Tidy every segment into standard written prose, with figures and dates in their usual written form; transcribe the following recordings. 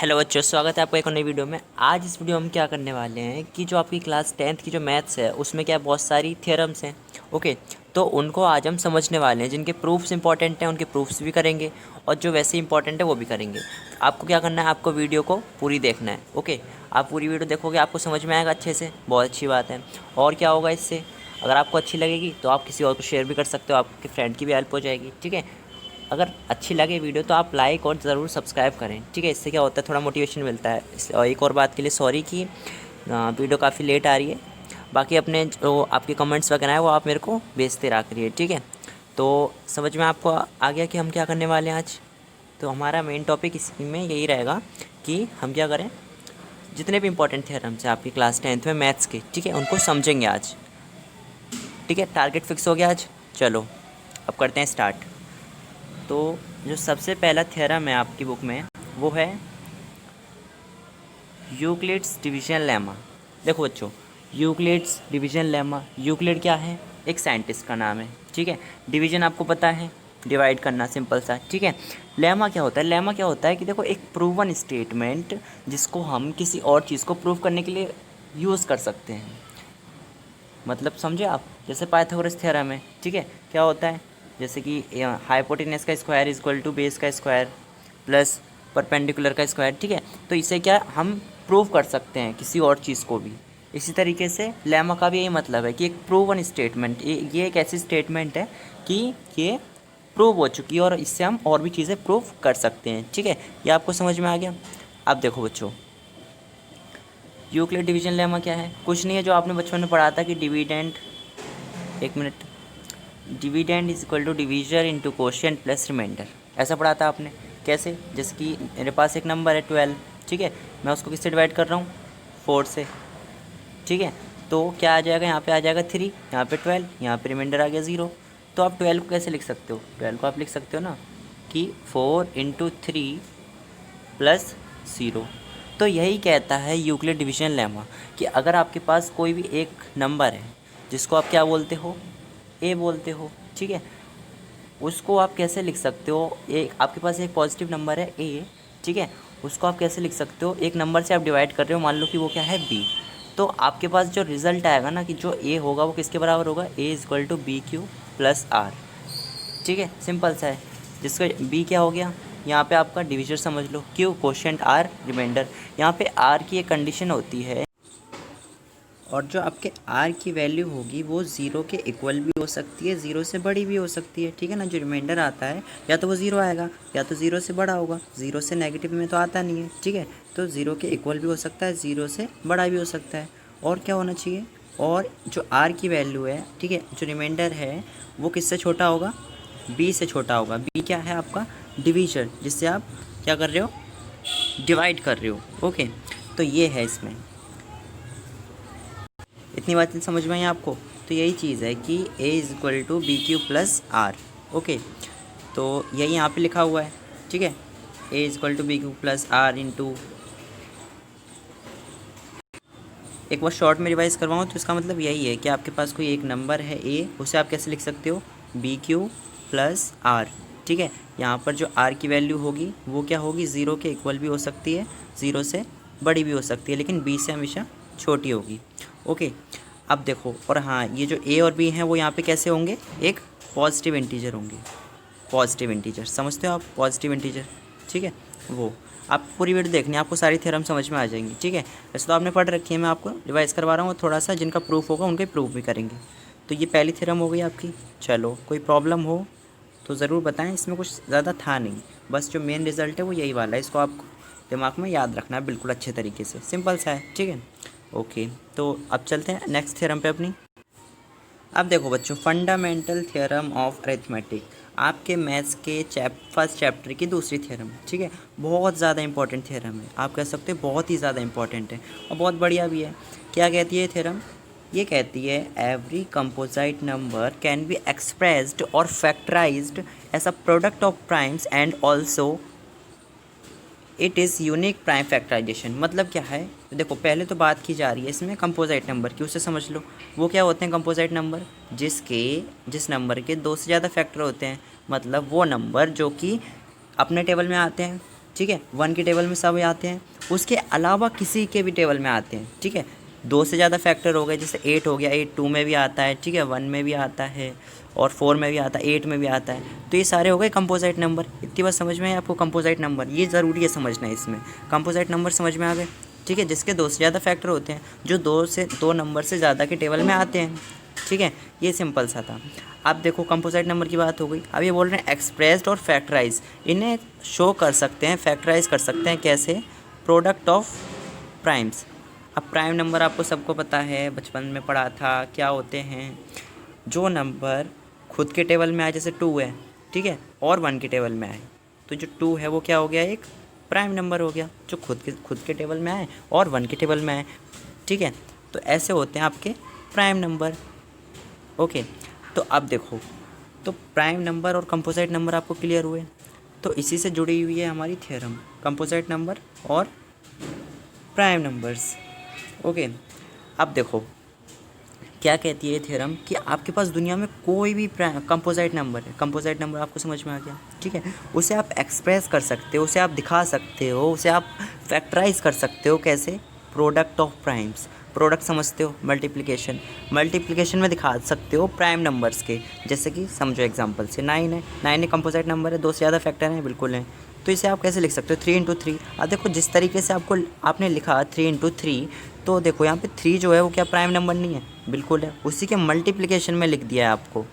Hello बच्चों, स्वागत है आपका एक और नई वीडियो में। आज इस वीडियो में हम क्या करने वाले हैं कि जो आपकी क्लास 10th की जो मैथ्स है उसमें क्या बहुत सारी थ्योरम्स हैं। ओके, तो उनको आज हम समझने वाले हैं। जिनके प्रूफ्स इंपॉर्टेंट हैं उनके प्रूफ्स भी करेंगे और जो वैसे इंपॉर्टेंट है वो भी करेंगे। आपको क्या करना है, आपको वीडियो को पूरी देखना है। ओके, आप पूरी वीडियो देखोगे आपको समझ में आएगा अच्छे से, बहुत अच्छी बात है। और क्या होगा इससे, अगर आपको अच्छी लगेगी तो आप किसी और को शेयर भी कर सकते हो, आपके फ्रेंड की भी हेल्प हो जाएगी। ठीक है, अगर अच्छी लगे वीडियो तो आप लाइक और ज़रूर सब्सक्राइब करें। ठीक है, इससे क्या होता है, थोड़ा मोटिवेशन मिलता है। और एक और बात के लिए सॉरी कि वीडियो काफ़ी लेट आ रही है। बाकी अपने जो आपके कमेंट्स वगैरह है वो आप मेरे को भेजते रहा करिए। ठीक है, तो समझ में आपको आ गया कि हम क्या करने वाले हैं आज। तो हमारा मेन टॉपिक इसमें यही रहेगा कि हम क्या करें, जितने भी इंपॉर्टेंट थ्योरम्स हैं आपकी क्लास 10th में मैथ्स के, ठीक है, उनको समझेंगे आज। ठीक है, टारगेट फिक्स हो गया आज। चलो अब करते हैं स्टार्ट। तो जो सबसे पहला थ्योरम है आपकी बुक में वो है यूक्लिड्स डिवीजन लेमा। देखो बच्चों, यूक्लिड्स डिवीजन लेमा, यूक्लिड क्या है, एक साइंटिस्ट का नाम है। ठीक है, डिवीजन आपको पता है, डिवाइड करना, सिंपल सा। ठीक है, लेमा क्या होता है, लेमा क्या होता है कि देखो एक प्रूवन स्टेटमेंट जिसको हम किसी और चीज़ को प्रूव करने के लिए यूज़ कर सकते हैं। मतलब समझे आप, जैसे पाइथागोरस थ्योरम है। ठीक है, क्या होता है, जैसे कि हाइपोटेनस का square is equal to base का स्क्वायर प्लस परपेंडिकुलर का स्क्वायर। ठीक है, तो इसे क्या हम प्रूव कर सकते हैं किसी और चीज़ को भी। इसी तरीके से लेमा का भी यही मतलब है कि एक प्रूवन स्टेटमेंट, ये एक ऐसी स्टेटमेंट है कि ये प्रूव हो चुकी है और इससे हम और भी चीज़ें प्रूव कर सकते हैं। ठीक है, ये आपको समझ में आ गया। अब देखो बच्चों, यूक्लिड डिवीजन लेमा क्या है, कुछ नहीं है, जो आपने बचपन में पढ़ा था कि डिविडेंड, एक minute, dividend is equal to divisor into quotient plus remainder. ऐसा पढ़ा था आपने। कैसे, जैसे कि मेरे पास एक नंबर है 12। ठीक है, मैं उसको किससे डिवाइड कर रहा हूँ, 4 से। ठीक है, तो क्या आ जाएगा, यहाँ पे आ जाएगा 3, यहाँ पे 12, यहाँ पे रिमाइंडर आ गया 0। तो आप 12 को कैसे लिख सकते हो, 12 को आप लिख सकते हो ना कि 4 इंटू 3 प्लस 0। तो यही कहता है यूक्लिड डिवीजन लेमा कि अगर आपके पास कोई भी एक नंबर है जिसको आप क्या बोलते हो, ए बोलते हो। ठीक है, उसको आप कैसे लिख सकते हो, एक आपके पास एक पॉजिटिव नंबर है ए। ठीक है, उसको आप कैसे लिख सकते हो, एक नंबर से आप डिवाइड कर रहे हो, मान लो कि वो क्या है बी। तो आपके पास जो रिज़ल्ट आएगा ना, कि जो ए होगा वो किसके बराबर होगा, A is equal to B Q plus R. ठीक है, सिंपल सा है। जिसका बी क्या हो गया, यहाँ पे आपका डिविजर समझ लो, क्यू कोशेंट, आर रिमाइंडर। यहाँ पे आर की एक कंडीशन होती है, और जो आपके आर की वैल्यू होगी वो 0 के इक्वल भी हो सकती है, 0 से बड़ी भी हो सकती है। ठीक है ना, जो रिमाइंडर आता है या तो वो 0 आएगा या तो 0 से बड़ा होगा, 0 से नेगेटिव में तो आता नहीं है। ठीक है, तो 0 के इक्वल भी हो सकता है, 0 से बड़ा भी हो सकता है। और क्या होना चाहिए, और जो आर की वैल्यू है, ठीक है, जो रिमाइंडर है वो किससे छोटा होगा, बी से छोटा होगा। बी क्या है आपका, डिवीजर, जिससे आप क्या कर रहे हो, डिवाइड कर रहे हो। ओके, तो ये है इसमें, इतनी बातें समझ में आई आपको। तो यही चीज़ है कि a is equal to B Q plus R. Okay, तो यही यहाँ पे लिखा हुआ है। ठीक है, a is equal to B Q plus R into, एक बार शॉर्ट में रिवाइज करवाऊँ तो इसका मतलब यही है कि आपके पास कोई एक नंबर है a, उसे आप कैसे लिख सकते हो, बी क्यू प्लस आर। ठीक है, यहाँ पर जो r की वैल्यू होगी वो क्या होगी, 0 के इक्वल भी हो सकती है, 0 से बड़ी भी हो सकती है, लेकिन b से हमेशा छोटी होगी। ओके, अब देखो, और हाँ, ये जो a और b हैं वो यहाँ पे कैसे होंगे, एक पॉजिटिव इंटीजर होंगे। पॉजिटिव इंटीजर समझते हो आप, पॉजिटिव इंटीजर। ठीक है, वो आप पूरी वीडियो देखनी है, आपको सारी थ्योरम समझ में आ जाएंगी। ठीक है, वैसे तो आपने पढ़ रखी है, मैं आपको रिवाइज़ करवा रहा हूँ, थोड़ा सा जिनका प्रूफ होगा उनके प्रूफ भी करेंगे। तो ये पहली थ्योरम हो गई आपकी। चलो, कोई प्रॉब्लम हो तो ज़रूर बताएं, इसमें कुछ ज़्यादा था नहीं, बस जो मेन रिज़ल्ट है वो यही वाला है, इसको आपको दिमाग में याद रखना है बिल्कुल अच्छे तरीके से, सिंपल सा है। ठीक है, ओके, तो अब चलते हैं नेक्स्ट थ्योरम पे अपनी। अब देखो बच्चों, फंडामेंटल थ्योरम ऑफ अरिथमेटिक, आपके मैथ्स के फर्स्ट चैप्टर की दूसरी थ्योरम। ठीक है, बहुत ज़्यादा इंपॉर्टेंट थ्योरम है, आप कह सकते हो बहुत ही ज़्यादा इंपॉर्टेंट है और बहुत बढ़िया भी है। क्या कहती है थ्योरम, ये कहती है every composite number can be expressed और factorized as a product of primes and also it is unique prime factorization. मतलब क्या है, देखो पहले तो बात की जा रही है इसमें कंपोजिट नंबर की, उसे समझ लो। वो क्या होते हैं कंपोजिट नंबर, जिस नंबर के 2 से ज़्यादा फैक्टर होते हैं, मतलब वो नंबर जो कि अपने टेबल में आते हैं ठीक है, 1 के टेबल में सब आते हैं, उसके अलावा किसी के भी टेबल में आते हैं। ठीक है, 2 से ज़्यादा फैक्टर हो गए, जैसे 8 हो गया, 8 2 में भी आता है, ठीक है, 1 में भी आता है और 4 में भी आता है, 8 में भी आता है। तो ये सारे हो गए कंपोजिट नंबर। इतनी बात समझ में है आपको? कंपोजिट नंबर ये ज़रूरी है समझना है इसमें। कंपोजिट नंबर समझ में आ गए? ठीक है, जिसके 2 से ज़्यादा फैक्टर होते हैं, जो 2 नंबर से ज़्यादा के टेबल में आते हैं। ठीक है, ये सिंपल सा था। अब देखो कंपोजिट नंबर की बात हो गई। अब ये बोल रहे हैं एक्सप्रेस्ड और फैक्टराइज, इन्हें शो कर सकते हैं, फैक्टराइज कर सकते हैं कैसे? Product of primes. अब प्राइम नंबर आपको सबको पता है, बचपन में पढ़ा था, क्या होते हैं? जो नंबर खुद के टेबल में आए, जैसे 2 है, ठीक है, और 1 के टेबल में आए, तो जो 2 है वो क्या हो गया? एक प्राइम नंबर हो गया, जो खुद के टेबल में आए और 1 के टेबल में आए। ठीक है, तो ऐसे होते हैं आपके प्राइम नंबर। ओके, तो अब देखो, तो प्राइम नंबर और कंपोजिट नंबर आपको क्लियर हुए, तो इसी से जुड़ी हुई है हमारी थ्योरम, कंपोजिट नंबर और प्राइम नंबर्स। ओके, अब देखो क्या कहती है ये थ्योरम कि आपके पास दुनिया में कोई भी कंपोजिट नंबर है, कंपोजिट नंबर आपको समझ में आ गया, ठीक है, उसे आप एक्सप्रेस कर सकते हो, उसे आप दिखा सकते हो, उसे आप फैक्टराइज कर सकते हो कैसे? Product of primes. प्रोडक्ट समझते हो? मल्टीप्लिकेशन, मल्टीप्लिकेशन में दिखा सकते हो प्राइम नंबर्स के, जैसे कि समझो एग्जांपल से 9 है, 9 एक कंपोजिट नंबर है, 2 से ज़्यादा फैक्टर हैं, बिल्कुल हैं, तो इसे आप कैसे लिख सकते हो? 3 इंटू 3। अब देखो जिस तरीके से आपने लिखा 3 इंटू 3, तो देखो यहाँ पे 3 जो है वो क्या प्राइम नंबर नहीं है? बिल्कुल है, उसी के मल्टीप्लिकेशन में लिख दिया है आपको,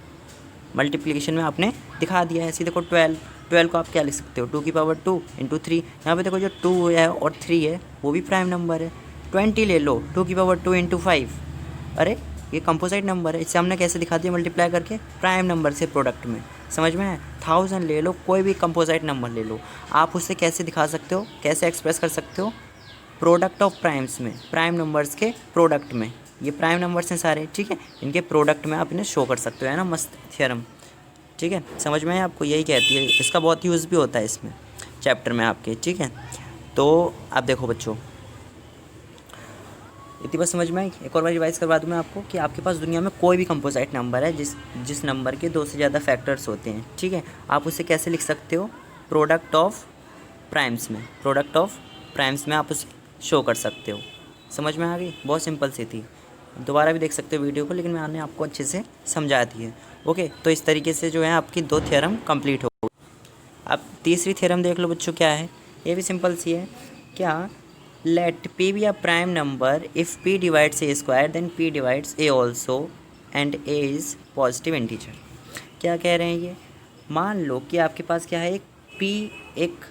मल्टीप्लिकेशन में आपने दिखा दिया है। ऐसे देखो 12 को आप क्या लिख सकते हो? 2 की पावर 2 इंटू 3। यहाँ पे देखो जो 2 है और 3 है वो भी प्राइम नंबर है। 20 ले लो, 2 की पावर 2 इंटू 5, अरे ये कंपोजिट नंबर है, इससे हमने कैसे दिखा दिया? मल्टीप्लाई करके प्राइम नंबर से प्रोडक्ट में। समझ में है? 1000 ले लो, कोई भी कंपोजिट नंबर ले लो, आप उससे कैसे दिखा सकते हो, कैसे एक्सप्रेस कर सकते हो? प्रोडक्ट ऑफ प्राइम्स में, प्राइम नंबर्स के प्रोडक्ट में। ये प्राइम नंबर्स हैं सारे, ठीक है, इनके प्रोडक्ट में आप इन्हें शो कर सकते हो, है ना? मस्त थ्योरम, ठीक है, समझ में है आपको? यही कहती है, इसका बहुत यूज़ भी होता है इसमें चैप्टर में आपके, ठीक है। तो आप देखो बच्चों, इतनी बात समझ में आई? एक और बार रिवाइज करवा दूँ मैं आपको कि आपके पास दुनिया में कोई भी कंपोजिट नंबर है जिस नंबर के 2 से ज़्यादा फैक्टर्स होते हैं, ठीक है, आप उसे कैसे लिख सकते हो? प्रोडक्ट ऑफ प्राइम्स में, प्रोडक्ट ऑफ प्राइम्स में आप उसे शो कर सकते हो। समझ में आ गई? बहुत सिंपल सी थी, दोबारा भी देख सकते हो वीडियो को, लेकिन मैंने आपको अच्छे से समझा दी है। ओके, तो इस तरीके से जो है आपकी 2 थ्योरम कंप्लीट हो गई। अब तीसरी थ्योरम देख लो बच्चों, क्या है? ये भी सिंपल सी है। क्या? Let p be a prime number if p divides a square then p divides a also and a is positive integer. क्या कह रहे हैं ये? मान लो कि आपके पास क्या है, एक p एक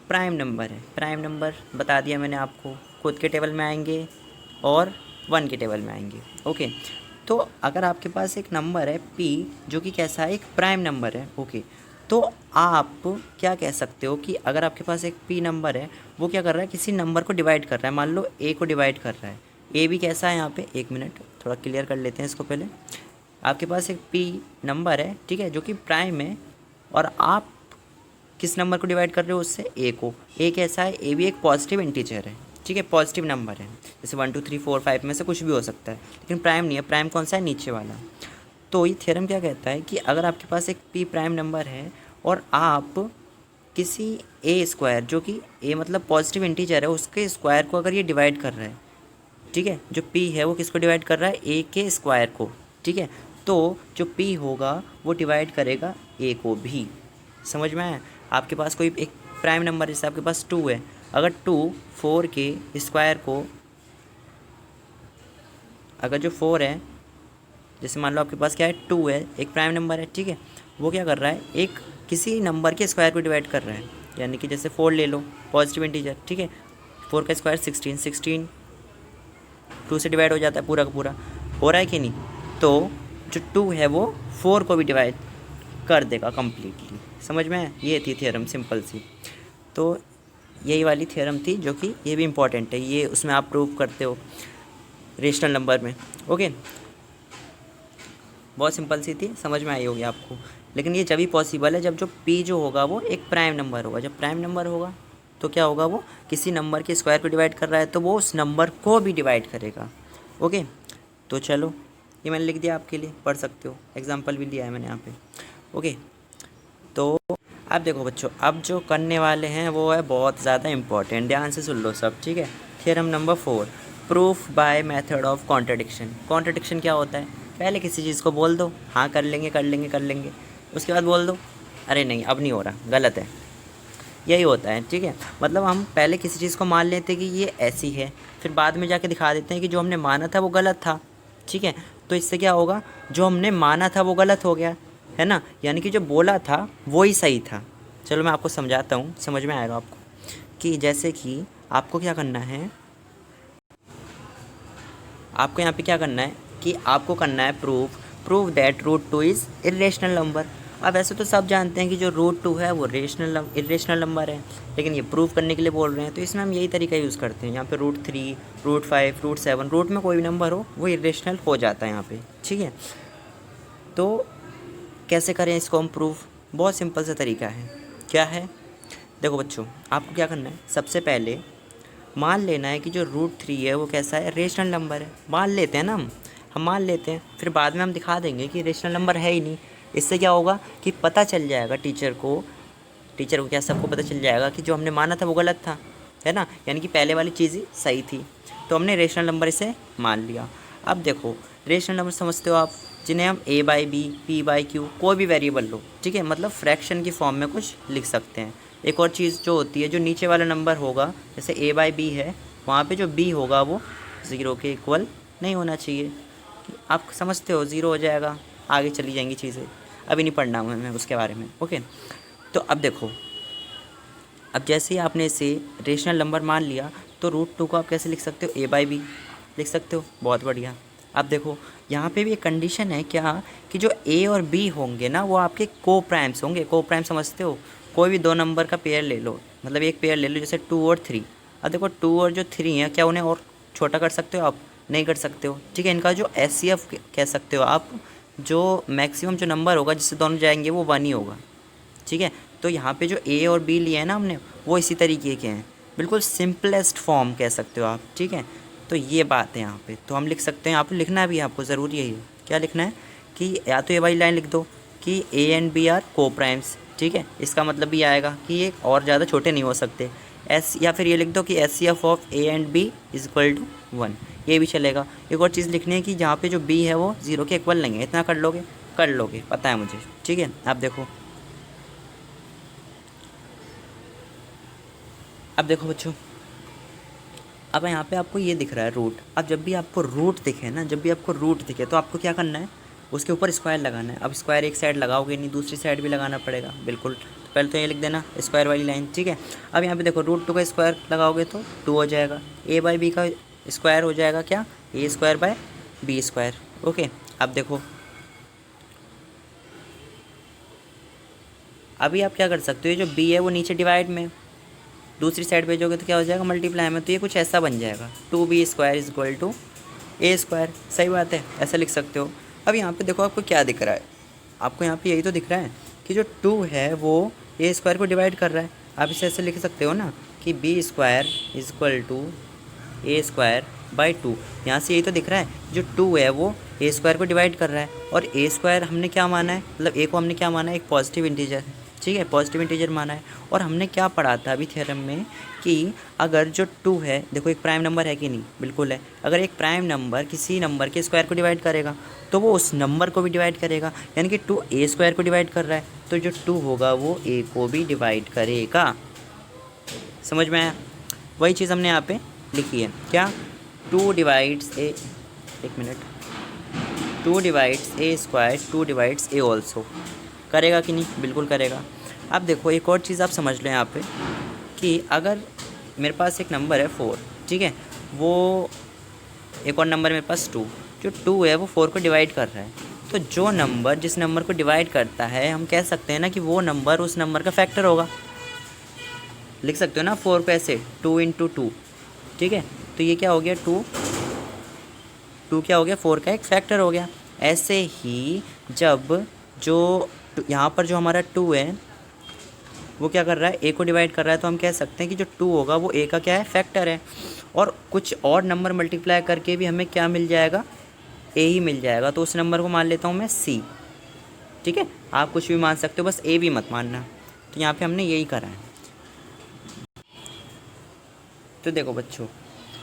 प्राइम नंबर है। प्राइम नंबर बता दिया मैंने आपको, खुद के टेबल में आएंगे और 1 के टेबल में आएंगे। ओके, तो अगर आपके पास एक नंबर है p जो कि कैसा है? एक प्राइम नंबर है। ओके, तो आप क्या कह सकते हो कि अगर आपके पास एक p नंबर है, वो क्या कर रहा है? किसी नंबर को डिवाइड कर रहा है, मान लो a को डिवाइड कर रहा है। a भी कैसा है यहाँ पे? एक मिनट थोड़ा क्लियर कर लेते हैं इसको पहले। आपके पास एक p नंबर है, ठीक है, जो कि प्राइम है, और आप किस नंबर को डिवाइड कर रहे हो उससे? a को। a कैसा है? a भी एक पॉजिटिव इंटीजर है, ठीक है, पॉजिटिव नंबर है, जैसे 1 2 3 4 5 में से कुछ भी हो सकता है, लेकिन प्राइम नहीं है। प्राइम कौन सा है? नीचे वाला। तो ये थ्योरम क्या कहता है कि अगर आपके पास एक p प्राइम नंबर है और आप किसी a स्क्वायर, जो कि a मतलब पॉजिटिव इंटीजर है, उसके स्क्वायर को अगर ये डिवाइड कर रहा है, ठीक है, जो p है वो किसको डिवाइड कर रहा है? a के स्क्वायर को, ठीक है, तो जो p होगा वो डिवाइड करेगा a को भी। समझ में आया? आपके पास कोई एक प्राइम नंबर, जैसे आपके पास 2 है, अगर 2 4 के स्क्वायर को, अगर जो 4 है, जैसे मान लो आपके पास क्या है, 2 है, एक प्राइम नंबर है, ठीक है, वो क्या कर रहा है? एक किसी नंबर के स्क्वायर को डिवाइड कर रहा है, यानी कि जैसे 4 ले लो, पॉजिटिव इंटीजर, ठीक है, 4 का स्क्वायर 16 2 से डिवाइड हो जाता है पूरा का पूरा, हो रहा है कि नहीं? तो जो 2 है वो 4 को भी डिवाइड कर देगा कम्प्लीटली। समझ में है? ये थी थ्योरम सिंपल सी। तो यही वाली थ्योरम थी, जो कि ये भी इम्पॉर्टेंट है, ये उसमें आप प्रूव करते हो रेशनल नंबर में। ओके, बहुत सिंपल सी थी, समझ में आई होगी आपको। लेकिन ये जब ही पॉसिबल है जब जो p जो होगा वो एक प्राइम नंबर होगा। जब प्राइम नंबर होगा तो क्या होगा? वो किसी नंबर के स्क्वायर को डिवाइड कर रहा है, तो वो उस नंबर को भी डिवाइड करेगा। ओके, तो चलो ये मैंने लिख दिया, आपके लिए पढ़ सकते हो, एग्जाम्पल भी दिया है मैंने यहाँ पे। ओके, तो अब देखो बच्चों, अब जो करने वाले हैं वो है बहुत ज़्यादा इंपॉर्टेंट, ध्यान से सुन लो सब, ठीक है। Theorem number 4, proof by method of contradiction. Contradiction क्या होता है? पहले किसी चीज़ को बोल दो, हाँ कर लेंगे कर लेंगे कर लेंगे, उसके बाद बोल दो अरे नहीं अब नहीं हो रहा, गलत है। यही होता है, ठीक है। मतलब हम पहले किसी चीज़ को मान लेते हैं कि ये ऐसी है, फिर बाद में जाके दिखा देते हैं कि जो हमने माना था वो गलत था, ठीक है। तो इससे क्या होगा, जो हमने माना था वो गलत हो गया, है ना, यानी कि जो बोला था वो ही सही था। चलो मैं आपको समझाता हूँ, समझ में आएगा आपको। कि जैसे कि आपको क्या करना है, आपको यहाँ पे क्या करना है कि आपको करना है proof that root 2 is irrational number. अब वैसे तो सब जानते हैं कि जो रूट 2 है वो इरेशनल नंबर है, लेकिन ये प्रूफ करने के लिए बोल रहे हैं तो इसमें हम यही तरीका यूज़ करते हैं। यहाँ पे रूट 3, रूट 5, रूट 7, रूट में कोई भी नंबर हो वो इरेशनल हो जाता है यहाँ पे, ठीक है। तो कैसे करें इसको हम प्रूफ? बहुत सिंपल सा तरीका है। क्या है? देखो बच्चों, आपको क्या करना है, सबसे पहले मान लेना है कि जो रूट 3 है वो कैसा है, रेशनल नंबर है। मान लेते हैं ना हम मान लेते हैं, फिर बाद में हम दिखा देंगे कि रेशनल नंबर है ही नहीं। इससे क्या होगा कि पता चल जाएगा टीचर को क्या, सबको पता चल जाएगा कि जो हमने माना था वो गलत था, है ना, यानी कि पहले वाली चीज़ ही सही थी। तो हमने रेशनल नंबर इसे मान लिया। अब देखो, रेशनल नंबर समझते हो आप, जिन्हें हम a/b, p/q कोई भी वेरिएबल लो, ठीक है, मतलब फ्रैक्शन की फॉर्म में कुछ लिख सकते हैं। एक और चीज़ जो होती है, जो नीचे वाला नंबर होगा, जैसे a/b है, वहाँ पे जो b होगा वो 0 के इक्वल नहीं होना चाहिए। आप समझते हो, 0 हो जाएगा, आगे चली जाएंगी चीज़ें, अभी नहीं पढ़ना मैं उसके बारे में, ओके। तो अब देखो, अब जैसे ही आपने इसे रेशनल नंबर मान लिया तो रूट 2 को आप कैसे लिख सकते हो, a/b लिख सकते हो, बहुत बढ़िया। अब देखो, यहाँ पे भी एक कंडीशन है क्या, कि जो a और b होंगे ना वो आपके को प्राइम्स होंगे। को प्राइम समझते हो, कोई भी दो नंबर का पेयर ले लो, मतलब एक पेयर ले लो, जैसे 2 और 3। अब देखो 2 और जो 3 है, क्या उन्हें और छोटा कर सकते हो आप? नहीं कर सकते हो, ठीक है। इनका जो HCF कह सकते हो आप, जो मैक्सिमम जो नंबर होगा जिससे दोनों जाएंगे वो 1 ही होगा, ठीक है। तो यहाँ पे जो a और b लिए हैं ना हमने, वो इसी तरीके के हैं, बिल्कुल सिंपलेस्ट फॉर्म कह सकते हो आप, ठीक है। तो ये बात है यहाँ पे, तो हम लिख सकते हैं, यहाँ पे लिखना भी है आपको, ज़रूरी है ये। क्या लिखना है कि या तो ये वाली लाइन लिख दो कि a एंड b आर को प्राइम्स, ठीक है। इसका मतलब भी आएगा कि ये और ज़्यादा छोटे नहीं हो सकते। या फिर ये लिख दो कि HCF of a and b is equal to 1, ये भी चलेगा। एक और चीज़ लिखनी है कि जहाँ पे जो b है वो 0 के इक्वल नहीं है। इतना कर लोगे, पता है मुझे, ठीक है। आप देखो, अब देखो बच्चों, अब यहाँ पे आपको ये दिख रहा है रूट। अब जब भी आपको रूट दिखे ना, जब भी आपको रूट दिखे तो आपको क्या करना है, उसके ऊपर स्क्वायर लगाना है। अब स्क्वायर एक साइड लगाओगे नहीं, दूसरी साइड भी लगाना पड़ेगा, बिल्कुल। तो पहले तो ये लिख देना स्क्वायर वाली लाइन, ठीक है। अब यहाँ पे देखो, रूट 2 का स्क्वायर लगाओगे तो 2 हो जाएगा। a/b का स्क्वायर हो जाएगा क्या, a²/b², ओके। अब देखो, अभी आप क्या कर सकते हो, जो b है वो नीचे डिवाइड में, दूसरी साइड भेजोगे तो क्या हो जाएगा, मल्टीप्लाई में। तो ये कुछ ऐसा बन जाएगा, 2b² is equal to a²। सही बात है, ऐसा लिख सकते हो। अब यहाँ पे देखो, आपको क्या दिख रहा है, आपको यहाँ पे यही तो दिख रहा है कि जो 2 है वो a² को डिवाइड कर रहा है। आप इसे ऐसे लिख सकते हो ना कि b² is equal to a²/2। यहाँ से यही तो दिख रहा है, जो 2 है वो a² को डिवाइड कर रहा है, और a² हमने क्या माना है, मतलब a को हमने क्या माना है, एक पॉजिटिव इंटीजर है, ठीक है, पॉजिटिव इंटीजर माना है। और हमने क्या पढ़ा था अभी थ्योरम में कि अगर जो 2 है, देखो एक प्राइम नंबर है कि नहीं, बिल्कुल है। अगर एक प्राइम नंबर किसी नंबर के स्क्वायर को डिवाइड करेगा तो वो उस नंबर को भी डिवाइड करेगा, यानी कि 2 a² को डिवाइड कर रहा है तो जो 2 होगा वो a को भी डिवाइड करेगा। समझ में आया? वही चीज़ हमने यहाँ पे लिखी है, क्या, 2 डिवाइड्स a, एक minute, 2 divides a², 2 divides a also, करेगा कि नहीं, बिल्कुल करेगा। अब देखो, एक और चीज़ आप समझ लो यहाँ पे कि अगर मेरे पास एक नंबर है 4, ठीक है, वो एक और नंबर मेरे पास 2, जो 2 है वो 4 को डिवाइड कर रहा है, तो जो नंबर जिस नंबर को डिवाइड करता है, हम कह सकते हैं ना कि वो नंबर उस नंबर का फैक्टर होगा। लिख सकते हो ना 4 को ऐसे, 2 × 2, ठीक है। तो ये क्या हो गया, 2 क्या हो गया, 4 का एक फैक्टर हो गया। ऐसे ही जब जो यहाँ पर जो हमारा 2 है वो क्या कर रहा है, a को डिवाइड कर रहा है, तो हम कह सकते हैं कि जो 2 होगा वो a का क्या है, फैक्टर है। और कुछ और नंबर मल्टीप्लाई करके भी हमें क्या मिल जाएगा, a ही मिल जाएगा। तो उस नंबर को मान लेता हूँ मैं c, ठीक है। आप कुछ भी मान सकते हो, बस a भी मत मानना। तो यहाँ पे हमने यही करा है। तो देखो बच्चों,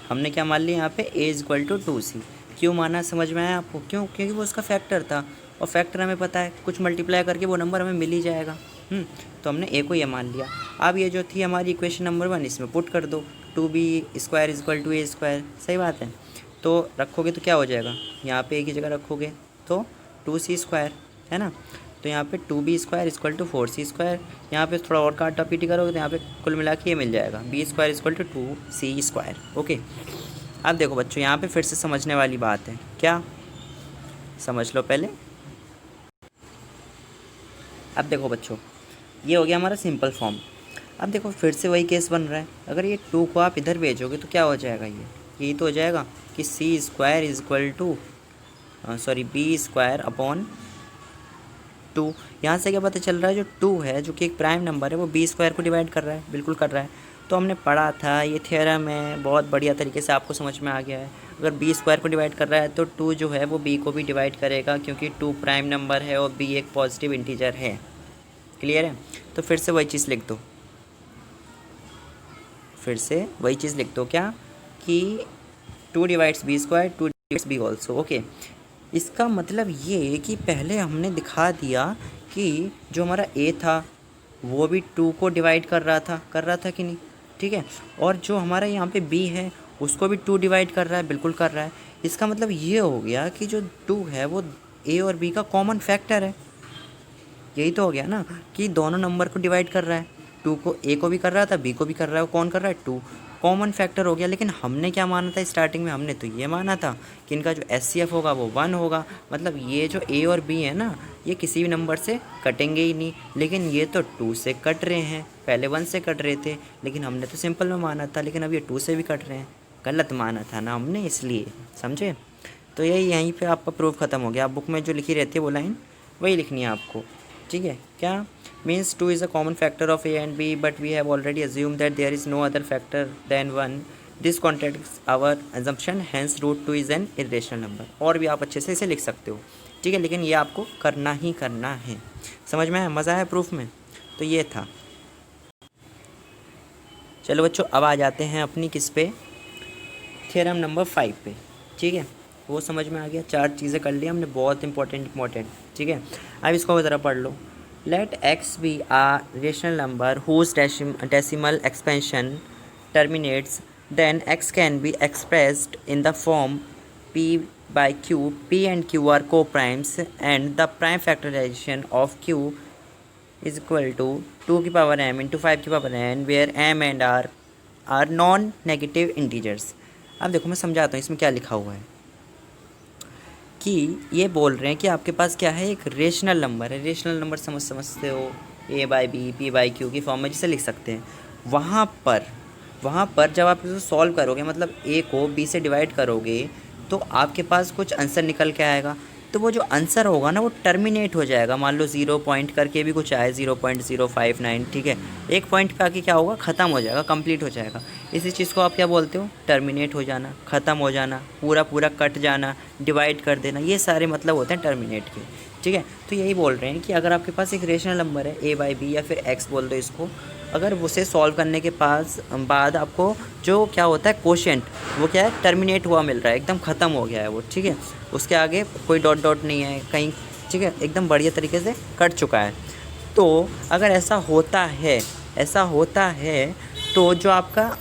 हमने क्या मान लिया यहाँ पे a इक्वल टू 2c। क्यों माना समझ में आया आपको? क्यों? क्योंकि वो उसका फैक्टर था, और फैक्टर हमें पता है कुछ मल्टीप्लाई करके वो नंबर हमें मिल ही जाएगा। तो हमने a को ये मान लिया। अब ये जो थी हमारी इक्वेशन नंबर 1, इसमें पुट कर दो 2b² इक्वल टू a²। सही बात है। तो रखोगे तो क्या हो जाएगा, यहाँ पे a की जगह रखोगे तो 2c², है ना। तो यहाँ पे 2b² इक्वल टू 4c²। यहाँ पे थोड़ा और काटा पीटी करोगे तो यहाँ पे कुल मिला के ये मिल जाएगा b² equal to 2c²। Okay. अब देखो बच्चों, यहाँ पे फिर से समझने वाली बात है, क्या समझ लो पहले। अब देखो बच्चों, ये हो गया हमारा सिंपल फॉर्म। अब देखो फिर से वही केस बन रहा है। अगर ये 2 को आप इधर भेजोगे तो क्या हो जाएगा, यही तो हो जाएगा कि c² equal to b² upon 2। यहाँ से क्या पता चल रहा है, जो 2 है जो कि एक प्राइम नंबर है, वो b² को डिवाइड कर रहा है, बिल्कुल कर रहा है। तो हमने पढ़ा था, ये थ्योरम है, बहुत बढ़िया तरीके से आपको समझ में आ गया है। अगर b² को डिवाइड कर रहा है तो 2 जो है वो b को भी डिवाइड करेगा, क्योंकि 2 प्राइम नंबर है और b एक पॉजिटिव इंटीजर है। क्लियर है? तो फिर से वही चीज़ लिख दो, फिर से वही चीज़ लिख दो, क्या कि 2 divides b², 2 divides b also. Okay. इसका मतलब ये कि पहले हमने दिखा दिया कि जो हमारा a था वो भी 2 को डिवाइड कर रहा था कि नहीं? ठीक है। और जो हमारा यहाँ पे b है उसको भी 2 डिवाइड कर रहा है, बिल्कुल कर रहा है। इसका मतलब ये हो गया कि जो 2 है वो a और b का कॉमन फैक्टर है। यही तो हो गया ना कि दोनों नंबर को डिवाइड कर रहा है, 2 को a को भी कर रहा था, b को भी कर रहा है। कौन कर रहा है? 2। कॉमन फैक्टर हो गया। लेकिन हमने क्या माना था स्टार्टिंग में? हमने तो ये माना था कि इनका जो HCF होगा वो 1 होगा। मतलब ये जो a और b है ना, ये किसी भी नंबर से कटेंगे ही नहीं। लेकिन ये तो 2 से कट रहे हैं, पहले 1 से कट रहे थे, लेकिन हमने तो सिंपल में माना था, लेकिन अब ये 2 से भी कट रहे हैं। गलत माना था ना हमने, इसलिए। समझे? तो यहीं पर आपका प्रूफ ख़त्म हो गया। आप बुक में जो लिखी रहती है वो लाइन वही लिखनी है आपको। ठीक है? क्या means 2 is a common factor of a and b, but we have already assumed that there is no other factor than 1. This contradicts our assumption, hence root 2 is an irrational number. और भी आप अच्छे से इसे लिख सकते हो, ठीक है, लेकिन ये आपको करना ही करना है। समझ में आया? मज़ा आया प्रूफ में? तो ये था। चलो बच्चों, अब आ जाते हैं अपनी किस पे, थ्योरम नंबर 5 पे। ठीक है, वो समझ में आ गया। 4 चीज़ें कर ली हमने, बहुत इंपॉर्टेंट। ठीक है, अब इसको ज़रा पढ़ लो। Let x be a rational number whose decimal expansion terminates, then x can be expressed in the form p by q. p and q are co-primes and the prime factorization of q is equal to 2 की power m into 5 की power n, where m and r are non-negative integers. अब देखो मैं समझाता हूँ इसमें क्या लिखा हुआ है। कि ये बोल रहे हैं कि आपके पास क्या है, एक रेशनल नंबर है। रेशनल नंबर समझते हो, a/b p/q की फॉर्म में जिसे लिख सकते हैं। वहाँ पर जब आप इसे सॉल्व करोगे, मतलब a को b से डिवाइड करोगे, तो आपके पास कुछ आंसर निकल के आएगा। तो वो जो आंसर होगा ना वो टर्मिनेट हो जाएगा। मान लो 0 पॉइंट करके भी कुछ आए, 0.059, ठीक है, एक पॉइंट पे आके क्या होगा, ख़त्म हो जाएगा, कंप्लीट हो जाएगा। इसी चीज़ को आप क्या बोलते हो? टर्मिनेट हो जाना, ख़त्म हो जाना, पूरा कट जाना, डिवाइड कर देना, ये सारे मतलब होते हैं टर्मिनेट के। ठीक है, तो यही बोल रहे हैं कि अगर आपके पास एक रेशनल नंबर है a/b या फिर x बोल दो इसको, अगर उसे सॉल्व करने के बाद आपको जो क्या होता है कोशेंट, वो क्या है, टर्मिनेट हुआ मिल रहा है, एकदम ख़त्म हो गया है वो। ठीक है, उसके आगे कोई डॉट नहीं है कहीं। ठीक है, एकदम बढ़िया तरीके से कट चुका है। तो अगर ऐसा होता है तो जो आपका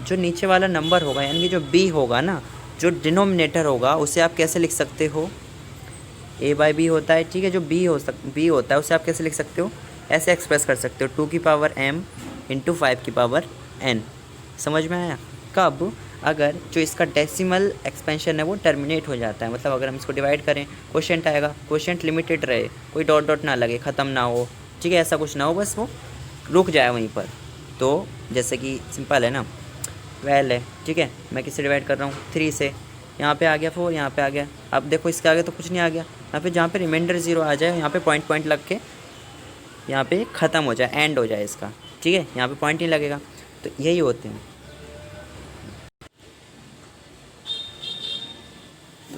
जो नीचे वाला नंबर होगा, यानी कि जो b होगा ना, जो डिनोमिनेटर होगा, उसे आप कैसे लिख सकते हो? a/b होता है, ठीक है, जो b होता है उसे आप कैसे लिख सकते हो? ऐसे एक्सप्रेस कर सकते हो, 2 की पावर m इंटू 5 की पावर n। समझ में आया? कब? अगर जो इसका डेसिमल एक्सपेंशन है वो टर्मिनेट हो जाता है, मतलब अगर हम इसको डिवाइड करें, क्वोशिएंट आएगा, क्वोशिएंट लिमिटेड रहे, कोई डॉट ना लगे, ख़त्म ना हो, ठीक है, ऐसा कुछ ना हो, बस वो रुक जाए वहीं पर। तो जैसे कि सिंपल है ना, 12 है, ठीक है, मैं किससे डिवाइड कर रहा हूँ? 3 से। यहाँ पे आ गया 4, यहाँ पे आ गया। अब देखो इसके आगे तो कुछ नहीं आ गया, यहाँ पे जहाँ पे रिमाइंडर 0 आ जाए, यहाँ पे पॉइंट लग के यहाँ पे ख़त्म हो जाए, एंड हो जाए इसका। ठीक है, यहाँ पे पॉइंट नहीं लगेगा। तो यही होते हैं।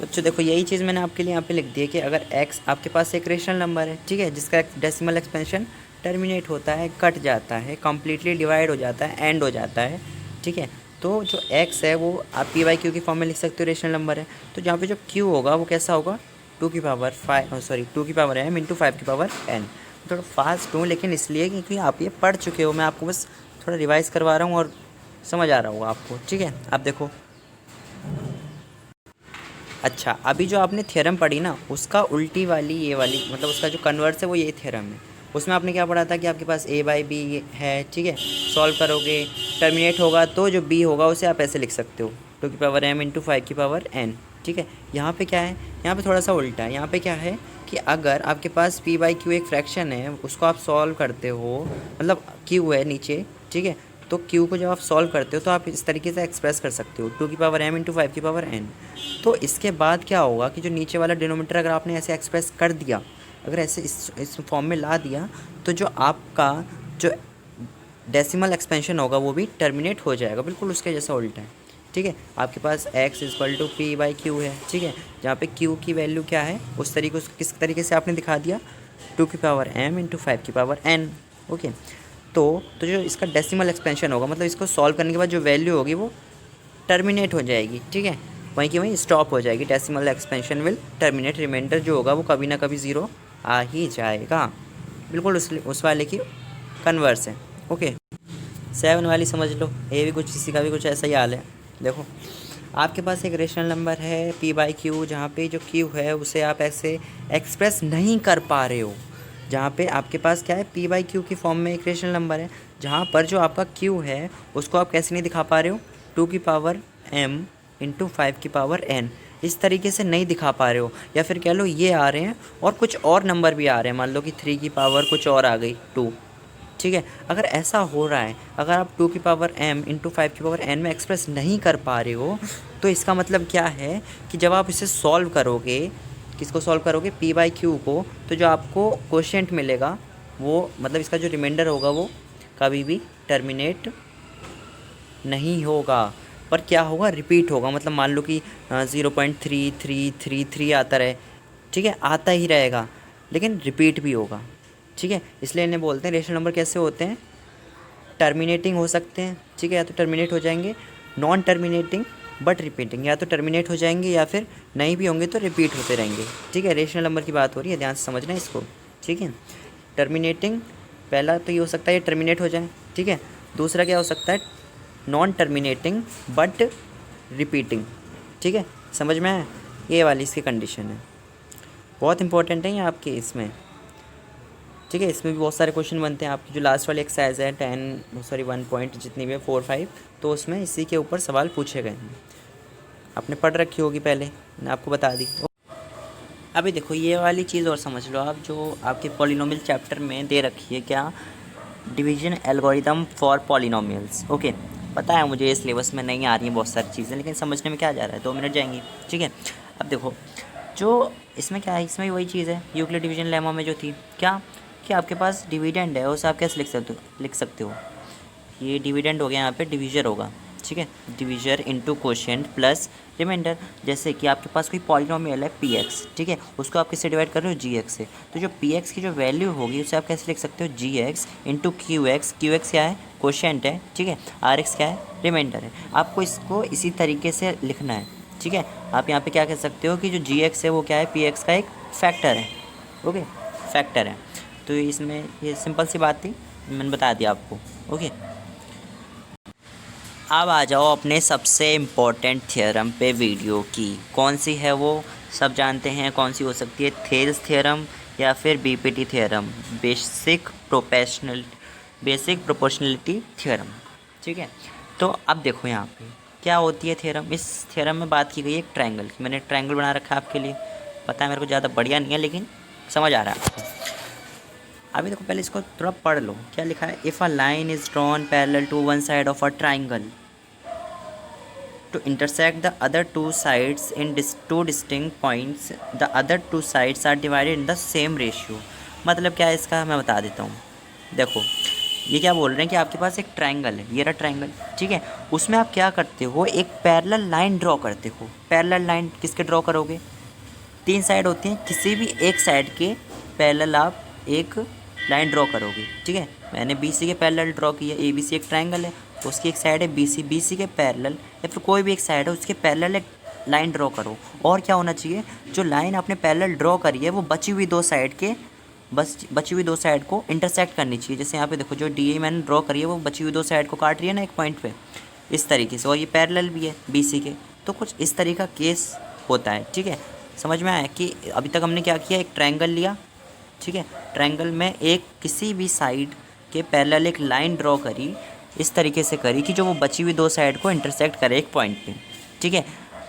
तो देखो यही चीज़ मैंने आपके लिए यहाँ पे लिख दी है कि अगर x आपके पास एक रेशनल नंबर है, ठीक है, जिसका डेसिमल एक्सपेंशन टर्मिनेट होता है, कट जाता है, कम्प्लीटली डिवाइड हो जाता है, एंड हो जाता है, ठीक है। तो जो x है वो आप पी बाई क्यू की फॉर्म में लिख सकते हो, रेशनल नंबर है। तो जहाँ पे जो q होगा वो कैसा होगा, 2 की पावर m इंटू 5 की पावर n। थोड़ा फास्ट हूँ लेकिन इसलिए क्योंकि आप ये पढ़ चुके हो, मैं आपको बस थोड़ा रिवाइज़ करवा रहा हूँ और समझ आ रहा होगा आपको, ठीक है। अब देखो, अच्छा अभी जो आपने थ्योरम पढ़ी ना, उसका उल्टी वाली ये वाली, मतलब उसका जो कन्वर्स है वो ये थ्योरम है। उसमें आपने क्या पढ़ा था कि आपके पास a बाई बी है, ठीक है। सॉल्व करोगे, टर्मिनेट होगा तो जो b होगा उसे आप ऐसे लिख सकते हो, 2 की पावर m इंटू 5 की पावर n, ठीक है। यहाँ पे क्या है, यहाँ पे थोड़ा सा उल्टा है। यहाँ पे क्या है कि अगर आपके पास p बाई क्यू एक फ्रैक्शन है, उसको आप सॉल्व करते हो, मतलब q है नीचे, ठीक है। तो q को जब आप सॉल्व करते हो तो आप इस तरीके से एक्सप्रेस कर सकते हो, 2 की पावर m इंटू 5 की पावर n। तो इसके बाद क्या होगा कि जो नीचे वाला डिनोमीटर अगर आपने ऐसे एक्सप्रेस कर दिया, अगर ऐसे इस फॉर्म में ला दिया, तो जो आपका जो डेसिमल एक्सपेंशन होगा वो भी टर्मिनेट हो जाएगा, बिल्कुल उसके जैसा उल्टा है, ठीक है। आपके पास x equal to P by Q है, ठीक है। जहाँ पे q की वैल्यू क्या है, उस तरीके से किस तरीके से आपने दिखा दिया, 2 की पावर m इंटू 5 की पावर n, ओके। तो जो इसका डेसिमल एक्सपेंशन होगा, मतलब इसको सॉल्व करने के बाद जो वैल्यू होगी वो टर्मिनेट हो जाएगी, ठीक है, वहीं की वहीं स्टॉप हो जाएगी। Decimal expansion will terminate, remainder जो होगा वो कभी ना कभी ज़ीरो आ ही जाएगा, बिल्कुल उस वाले की कन्वर्स है, ओके। 7 वाली समझ लो, ये भी कुछ इसी का भी कुछ ऐसा ही हाल है। देखो, आपके पास एक रेशनल नंबर है p बाई क्यू, जहाँ पे जो q है उसे आप ऐसे एक्सप्रेस नहीं कर पा रहे हो। जहाँ पे आपके पास क्या है, p बाई क्यू की फॉर्म में एक रेशनल नंबर है, जहाँ पर जो आपका q है उसको आप कैसे नहीं दिखा पा रहे हो, 2 की पावर m इंटू 5 की पावर n, इस तरीके से नहीं दिखा पा रहे हो। या फिर कह लो ये आ रहे हैं और कुछ और नंबर भी आ रहे हैं, मान लो कि 3 की पावर कुछ और आ गई 2, ठीक है। अगर ऐसा हो रहा है, अगर आप 2 की पावर m इंटू 5 की पावर n में एक्सप्रेस नहीं कर पा रहे हो, तो इसका मतलब क्या है कि जब आप इसे सॉल्व करोगे, किसको सॉल्व करोगे, p बाई क्यू को, तो जो आपको क्वोशिएंट मिलेगा वो, मतलब इसका जो रिमाइंडर होगा वो कभी भी टर्मिनेट नहीं होगा, पर क्या होगा, रिपीट होगा। मतलब मान लो कि 0.3333 आता रहे, ठीक है, आता ही रहेगा, लेकिन रिपीट भी होगा, ठीक है। इसलिए इन्हें बोलते हैं रेशनल नंबर कैसे होते हैं, टर्मिनेटिंग हो सकते हैं, ठीक है, या तो टर्मिनेट हो जाएंगे, नॉन टर्मिनेटिंग बट रिपीटिंग, या तो टर्मिनेट हो जाएंगे या फिर नहीं भी होंगे तो रिपीट होते रहेंगे, ठीक है। रेशनल नंबर की बात हो रही है, ध्यान से समझना इसको, ठीक है। टर्मिनेटिंग, पहला तो ये हो सकता है ये टर्मिनेट हो जाए, ठीक है। दूसरा क्या हो सकता है, नॉन टर्मिनेटिंग बट रिपीटिंग, ठीक है, समझ में आया, ये वाली इसकी कंडीशन है, बहुत इंपॉर्टेंट है ये आपके इसमें, ठीक है। इसमें भी बहुत सारे क्वेश्चन बनते हैं आपकी, जो लास्ट वाली एक्सरसाइज है 1 पॉइंट जितनी भी है 4 5, तो उसमें इसी के ऊपर सवाल पूछे गए हैं, आपने पढ़ रखी होगी पहले, मैंने आपको बता दी। अभी देखो ये वाली चीज़ और समझ लो आप, जो आपके पॉलिनोमियल चैप्टर में दे रखी है क्या, division algorithm for polynomials, okay. पता है मुझे ये सिलेबस में नहीं आ रही हैं बहुत सारी चीज़ें, लेकिन समझने में क्या जा रहा है, 2 मिनट जाएंगी, ठीक है। अब देखो जो इसमें क्या है, इसमें वही चीज़ है यूक्लिड डिवीजन लेमा में जो थी, क्या कि आपके पास डिविडेंड है, उसे आप कैसे लिख सकते हो, ये डिविडेंड हो गया, यहाँ पे डिवीजर होगा, ठीक है, divisor into quotient plus remainder. जैसे कि आपके पास कोई पॉलिनोमियल है px, ठीक है, उसको आप किससे डिवाइड कर रहे हो, gx से, तो जो px की जो वैल्यू होगी उसे आप कैसे लिख सकते हो, gx इंटू qx, qx क्या है, क्वोशिएंट है, ठीक है, rx क्या है, रिमाइंडर है। आपको इसको इसी तरीके से लिखना है, ठीक है। आप यहाँ पे क्या कह सकते हो कि जो gx है वो क्या है, px का एक फैक्टर है, ओके, फैक्टर है। तो इसमें ये सिंपल सी बात थी, मैंने बता दिया आपको, ओके। अब आ जाओ अपने सबसे इम्पोर्टेंट थ्योरम पे वीडियो की, कौन सी है वो सब जानते हैं, कौन सी हो सकती है, थेल्स थ्योरम या फिर BPT theorem, basic proportionality theorem, ठीक है। तो अब देखो यहाँ पे क्या होती है थ्योरम, इस थ्योरम में बात की गई है एक ट्रायंगल की, मैंने ट्रायंगल बना रखा है आपके लिए, पता है मेरे को ज़्यादा बढ़िया नहीं है लेकिन समझ आ रहा है आपको। अभी देखो पहले इसको थोड़ा पढ़ लो, क्या लिखा है, if a line is drawn parallel to one side of a triangle to intersect the other two sides in two distinct points, the other two sides are divided in the same ratio। मतलब क्या है इसका, मैं बता देता हूँ। देखो ये क्या बोल रहे हैं कि आपके पास एक ट्रायंगल है, ये रहा ट्रायंगल, ठीक है, उसमें आप क्या करते हो, एक पैरेलल लाइन ड्रॉ करते हो। पैरेलल लाइन किसके ड्रॉ करोगे, 3 साइड होती हैं, किसी भी एक साइड के पैरेलल आप एक लाइन ड्रॉ करोगे, ठीक है। मैंने बी सी के पैरेलल ड्रॉ किया, ए बी सी एक ट्रायंगल है, उसकी एक साइड है बी सी के पैरेलल या फिर कोई भी एक साइड है उसके पैरेलल एक लाइन ड्रॉ करो। और क्या होना चाहिए, जो लाइन आपने पैरेलल ड्रॉ करी है वो बची हुई दो साइड को इंटरसेक्ट करनी चाहिए। जैसे यहाँ पे देखो जो डी मैंने ड्रॉ करी है वो बची हुई दो साइड को काट रही है ना एक पॉइंट पे, इस तरीके से, और ये पैरेलल भी है बी सी के, तो कुछ इस तरीके का केस होता है, ठीक है। समझ में आया कि अभी तक हमने क्या किया, एक ट्रायंगल लिया, ठीक है, ट्रायंगल में एक किसी भी साइड के पैरेलल एक लाइन ड्रॉ करी, इस तरीके से करी कि जो वो बची हुई दो साइड को इंटरसेक्ट करे एक पॉइंट पे, ठीक है।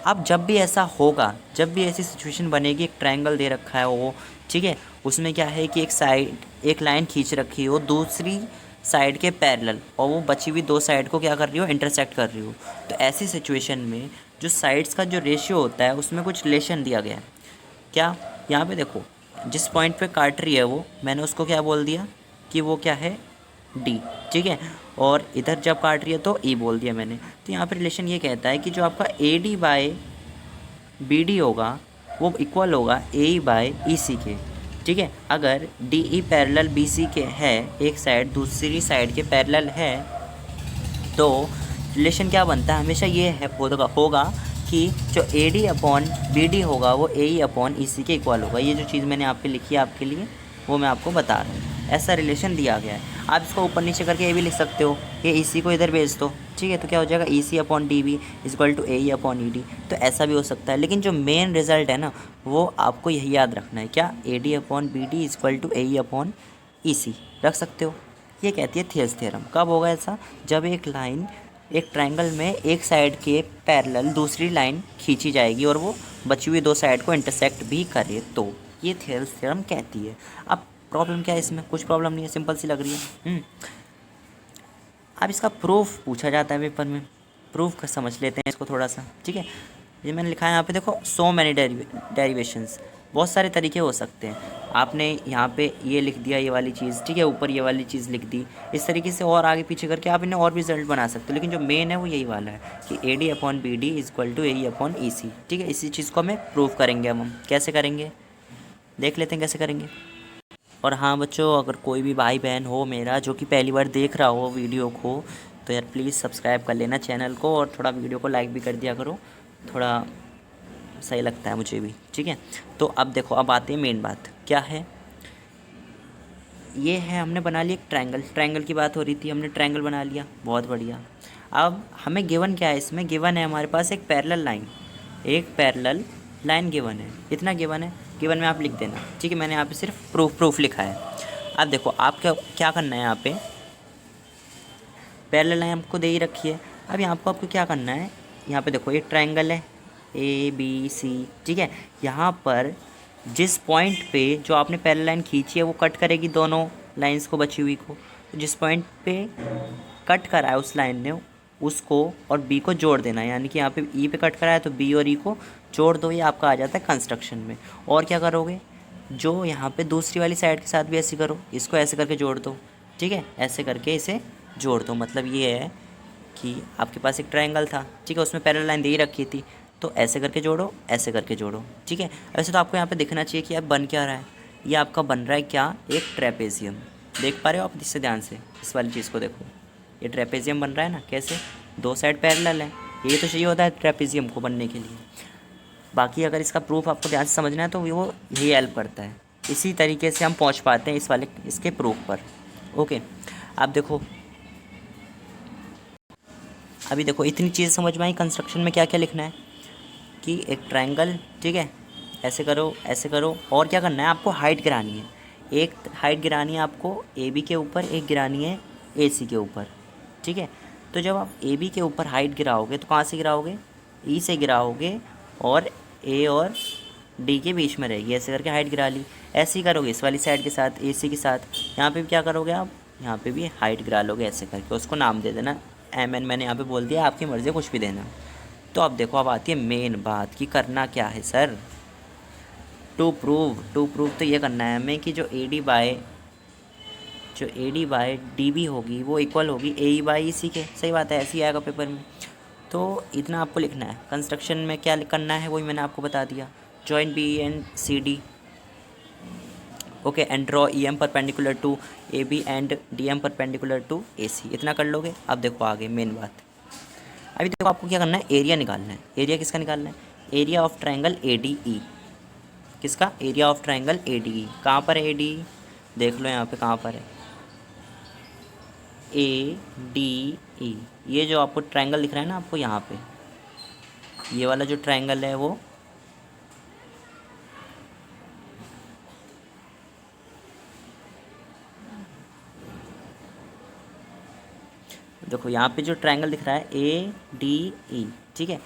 अब जब भी ऐसा होगा, जब भी ऐसी सिचुएशन बनेगी, एक ट्रायंगल दे रखा है वो, ठीक है, उसमें क्या है कि एक साइड एक लाइन खींच रखी हो दूसरी साइड के पैरेलल और वो बची हुई दो साइड को क्या कर रही हो, इंटरसेक्ट कर रही हो, तो ऐसी सिचुएशन में जो साइड्स का जो रेशियो होता है उसमें कुछ रिलेशन दिया गया है। क्या, यहाँ पे देखो जिस पॉइंट पे काट रही है वो, मैंने उसको क्या बोल दिया कि वो क्या है, डी, ठीक है, और इधर जब काट रही है तो ई बोल दिया मैंने। तो यहाँ पे रिलेशन ये कहता है कि जो आपका A D by B D होगा वो इक्वल होगा ए ई बाय ई सी के, ठीक है। अगर D E parallel B C के है, एक साइड दूसरी साइड के पैरेलल है, तो रिलेशन क्या बनता है, हमेशा ये है होगा कि जो A D upon B D होगा वो ए ई अपॉन ई सी के इक्वल होगा। ये जो चीज़ मैंने यहाँ पे लिखी है आपके लिए वो मैं आपको बता रहा हूँ, ऐसा रिलेशन दिया गया है। आप इसको ऊपर नीचे करके ये भी लिख सकते हो, ये ई सी को इधर भेज दो, ठीक है, तो क्या हो जाएगा, E C upon D B equal to A E upon E D, तो ऐसा भी हो सकता है। लेकिन जो मेन रिजल्ट है ना वो आपको यही याद रखना है, क्या, A D upon B D equal to A E upon E C रख सकते हो। ये कहती है थियर्स थ्योरम। कब होगा ऐसा, जब एक लाइन एक ट्रायंगल में एक साइड के पैरेलल दूसरी लाइन खींची जाएगी और वो बची हुई दो साइड को इंटरसेक्ट भी करे, तो ये थियर्स थ्योरम कहती है। अब प्रॉब्लम क्या है इसमें, कुछ प्रॉब्लम नहीं है, सिंपल सी लग रही है। अब इसका प्रूफ पूछा जाता है पेपर में, प्रूफ का समझ लेते हैं इसको थोड़ा सा, ठीक है। ये मैंने लिखा है यहाँ पे देखो, सो मैनी डेरिवेशंस, बहुत सारे तरीके हो सकते हैं। आपने यहाँ पे ये लिख दिया ये वाली चीज़, ठीक है, ऊपर ये वाली चीज़ लिख दी, इस तरीके से और आगे पीछे करके आप इन्हें और भी रिजल्ट बना सकते हो। लेकिन जो मेन है वो यही वाला है कि A D upon B D equal to A E upon E C, ठीक है। इसी चीज़ को हमें प्रूफ करेंगे हम कैसे करेंगे, देख लेते हैं कैसे करेंगे। और हाँ बच्चों, अगर कोई भी भाई बहन हो मेरा जो कि पहली बार देख रहा हो वीडियो को, तो यार प्लीज़ सब्सक्राइब कर लेना चैनल को और थोड़ा वीडियो को लाइक भी कर दिया करो, थोड़ा सही लगता है मुझे भी, ठीक है। तो अब देखो, अब आते हैं मेन बात, क्या है, ये है हमने बना लिया एक ट्रायंगल, ट्रायंगल की बात हो रही थी, हमने ट्रायंगल बना लिया, बहुत बढ़िया। अब हमें गिवन क्या है, इसमें गिवन है हमारे पास एक पैरेलल लाइन, एक पैरेलल लाइन गिवन है, इतना गिवन है, गिवन में आप लिख देना, ठीक है। मैंने यहाँ पे सिर्फ प्रूफ लिखा है। अब देखो आप क्या करना है, यहाँ पे पैरेलल लाइन आपको दे ही रखी है। अब यहाँ पर आपको क्या करना है, यहाँ पे देखो एक ट्रायंगल है ए बी सी, ठीक है। यहाँ पर जिस पॉइंट पे जो आपने पैरेलल लाइन खींची है वो कट करेगी दोनों लाइंस को, बची हुई को, तो जिस पॉइंट पे कट करा है उस लाइन ने उसको और बी को जोड़ देना है, यानी कि यहाँ पे ई पे कट करा है तो बी और ई को जोड़ दो, ये आपका आ जाता है कंस्ट्रक्शन में। और क्या करोगे, जो यहाँ पे दूसरी वाली साइड के साथ भी ऐसे करो, इसको ऐसे करके जोड़ दो, ठीक है, ऐसे करके इसे जोड़ दो। मतलब ये है कि आपके पास एक ट्रायंगल था, ठीक है, उसमें पैरेलल लाइन दे ही रखी थी, तो ऐसे करके जोड़ो, ऐसे करके जोड़ो, ठीक है। वैसे तो आपको यहाँ पे दिखना चाहिए कि अब बन क्या रहा है, ये आपका बन रहा है क्या, एक ट्रेपेजियम। देख पा रहे हो आप इससे ध्यान से, इस वाली चीज़ को देखो, ये ट्रेपेजियम बन रहा है ना, कैसे, दो साइड पैरेलल है, ये तो चाहिए होता है ट्रेपेजियम को बनने के लिए। बाकी अगर इसका प्रूफ आपको ध्यान से समझना है तो वो यही हेल्प करता है, इसी तरीके से हम पहुँच पाते हैं इसके प्रूफ पर। ओके, आप देखो, अभी देखो इतनी चीज़ समझ में आई कंस्ट्रक्शन में क्या क्या लिखना है, कि एक ट्रायंगल, ठीक है, ऐसे करो ऐसे करो, और क्या करना है आपको, हाइट गिरानी है, एक हाइट गिरानी है आपको ए बी के ऊपर, एक गिरानी है ए सी के ऊपर, ठीक है। तो जब आप ए बी के ऊपर हाइट गिराओगे तो कहाँ से गिराओगे, ई से गिराओगे, और ए और डी के बीच में रहेगी, ऐसे करके हाइट गिरा ली। ऐसे ही करोगे इस वाली साइड के साथ, ए सी के साथ, यहाँ पे भी क्या करोगे आप, यहाँ पे भी हाइट गिरा लोगे ऐसे करके, उसको नाम दे देना एम एन, मैंने यहाँ पे बोल दिया, आपकी मर्ज़ी कुछ भी देना। तो अब देखो, अब आती है मेन बात कि करना क्या है सर, टू प्रूव तो ये करना है हमें कि जो A D by D B होगी वो इक्वल होगी ए ई बाई ई सी के। सही बात है, ऐसे ही आएगा पेपर में। तो इतना आपको लिखना है। कंस्ट्रक्शन में क्या करना है वही मैंने आपको बता दिया, join B and C D, okay, and draw E M perpendicular to A B and D M perpendicular to A C. इतना कर लोगे। अब देखो आगे मेन बात, अभी देखो आपको क्या करना है, एरिया निकालना है। एरिया किसका निकालना है? Area of triangle A D E. किसका? Area of triangle A D E. कहाँ पर है ए डी ई? देख लो यहाँ पे कहाँ पर है, ए डी ई। ये जो आपको ट्रायंगल दिख रहा है ना आपको यहाँ पे, ये वाला जो ट्रायंगल है वो देखो यहाँ पे जो ट्रायंगल दिख रहा है ए डी ई, ठीक है।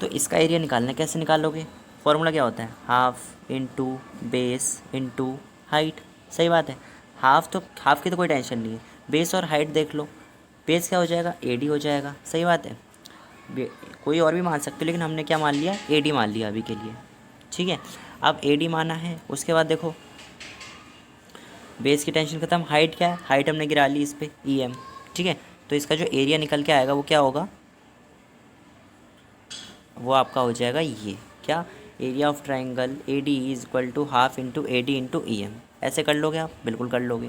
तो इसका एरिया निकालना है। कैसे निकालोगे? फॉर्मूला क्या होता है? Half into base into height. सही बात है। हाफ की तो कोई टेंशन नहीं है, बेस और हाइट देख लो। बेस क्या हो जाएगा? ए डी हो जाएगा। सही बात है। कोई और भी मान सकते हो, लेकिन हमने क्या मान लिया? ए डी मान लिया अभी के लिए, ठीक है। अब ए डी माना है, उसके बाद देखो बेस की टेंशन खत्म। हाइट क्या है? हाइट हमने गिरा ली इस पर ई एम, ठीक है। तो इसका जो एरिया निकल के आएगा वो क्या होगा? वो आपका हो जाएगा ये क्या? Area of triangle A D is equal to half into A D into E M. ऐसे कर लोगे आप? बिल्कुल कर लोगे।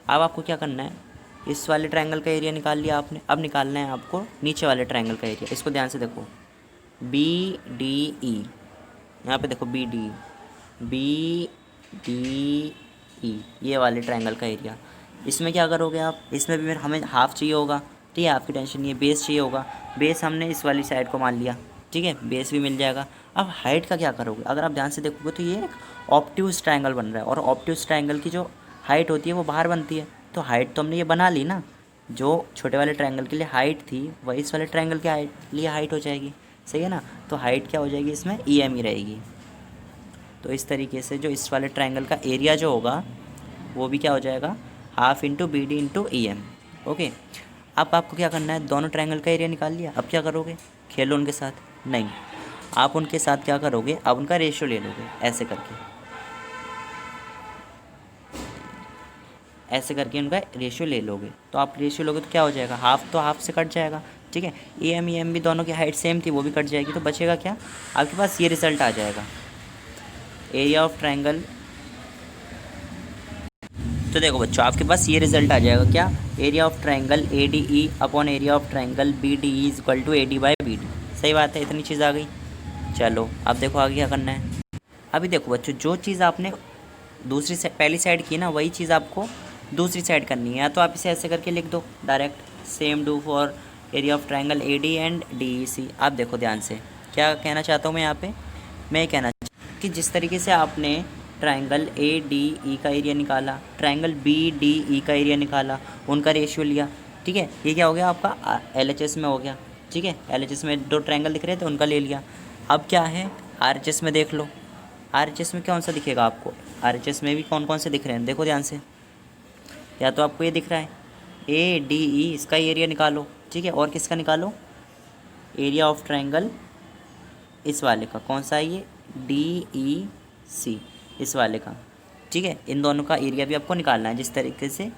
अब आपको क्या करना है, इस वाले ट्रायंगल का एरिया निकाल लिया आपने, अब निकालना है आपको नीचे वाले ट्रायंगल का एरिया। इसको ध्यान से देखो, बी डी ई, यहाँ पे देखो बी डी ई, ये वाले ट्रायंगल का एरिया। इसमें क्या करोगे आप? इसमें भी हमें हाफ चाहिए होगा, ठीक है। आपकी टेंशन नहीं है। बेस चाहिए होगा, बेस हमने इस वाली साइड को मान लिया, ठीक है। बेस भी मिल जाएगा। अब हाइट का क्या करोगे? अगर आप ध्यान से देखोगे तो ये एक ऑब्ट्यूज ट्रायंगल बन रहा है, और ऑब्ट्यूज ट्रायंगल की जो हाइट होती है वो बाहर बनती है। तो हाइट तो हमने ये बना ली ना, जो छोटे वाले ट्रायंगल के लिए हाइट थी वही इस वाले ट्रायंगल के लिए हाइट हो जाएगी। सही है ना? तो हाइट क्या हो जाएगी इसमें? ई एम ही रहेगी। तो इस तरीके से जो इस वाले ट्रायंगल का एरिया जो होगा वो भी क्या हो जाएगा? Half into B D into E M. Okay. अब आपको क्या करना है? दोनों ट्रायंगल का एरिया निकाल लिया। अब क्या करोगे? खेलो उनके साथ? नहीं, आप उनके साथ क्या करोगे? अब उनका रेशियो ले लोगे, ऐसे करके उनका रेशियो ले लोगे। तो आप रेशियो लोगे तो क्या हो जाएगा? हाफ तो हाफ से कट जाएगा, ठीक है। ई एम भी दोनों की हाइट सेम थी, वो भी कट जाएगी। तो बचेगा क्या? आपके पास ये रिजल्ट आ जाएगा, एरिया ऑफ ट्रायंगल। तो देखो बच्चों, आपके पास ये रिजल्ट आ जाएगा क्या? Area of triangle A D E upon area of triangle B D E is equal to A D by B D. सही बात है, इतनी चीज़ आ गई। चलो अब देखो आगे क्या करना है। अभी देखो बच्चों, जो चीज़ आपने पहली साइड की ना, वही चीज़ आपको दूसरी साइड करनी है। या तो आप इसे ऐसे करके लिख दो direct, same do for area of triangle A D and D E C. आप देखो ध्यान से, क्या कहना चाहता हूँ मैं यहाँ पे? मैं ये कहना चाहता हूँ कि जिस तरीके से आपने ट्रायंगल ए डी ई का एरिया निकाला, ट्रायंगल बी डी ई का एरिया निकाला, उनका रेशियो लिया, ठीक है। ये क्या हो गया आपका? एल एच एस में हो गया, ठीक है। एल एच एस में दो ट्रायंगल दिख रहे थे, उनका ले लिया। अब क्या है? आर एच एस में देख लो। आर एच एस में कौन सा दिखेगा आपको? आर एच एस में भी कौन कौन से दिख रहे हैं देखो ध्यान से। या तो आपको ये दिख रहा है ए डी ई, इसका एरिया निकालो, ठीक है। और किसका निकालो? एरिया ऑफ ट्रायंगल इस वाले का, कौन सा है ये? डी ई सी, इस वाले का, ठीक है। इन दोनों का एरिया भी आपको निकालना है, जिस तरीके से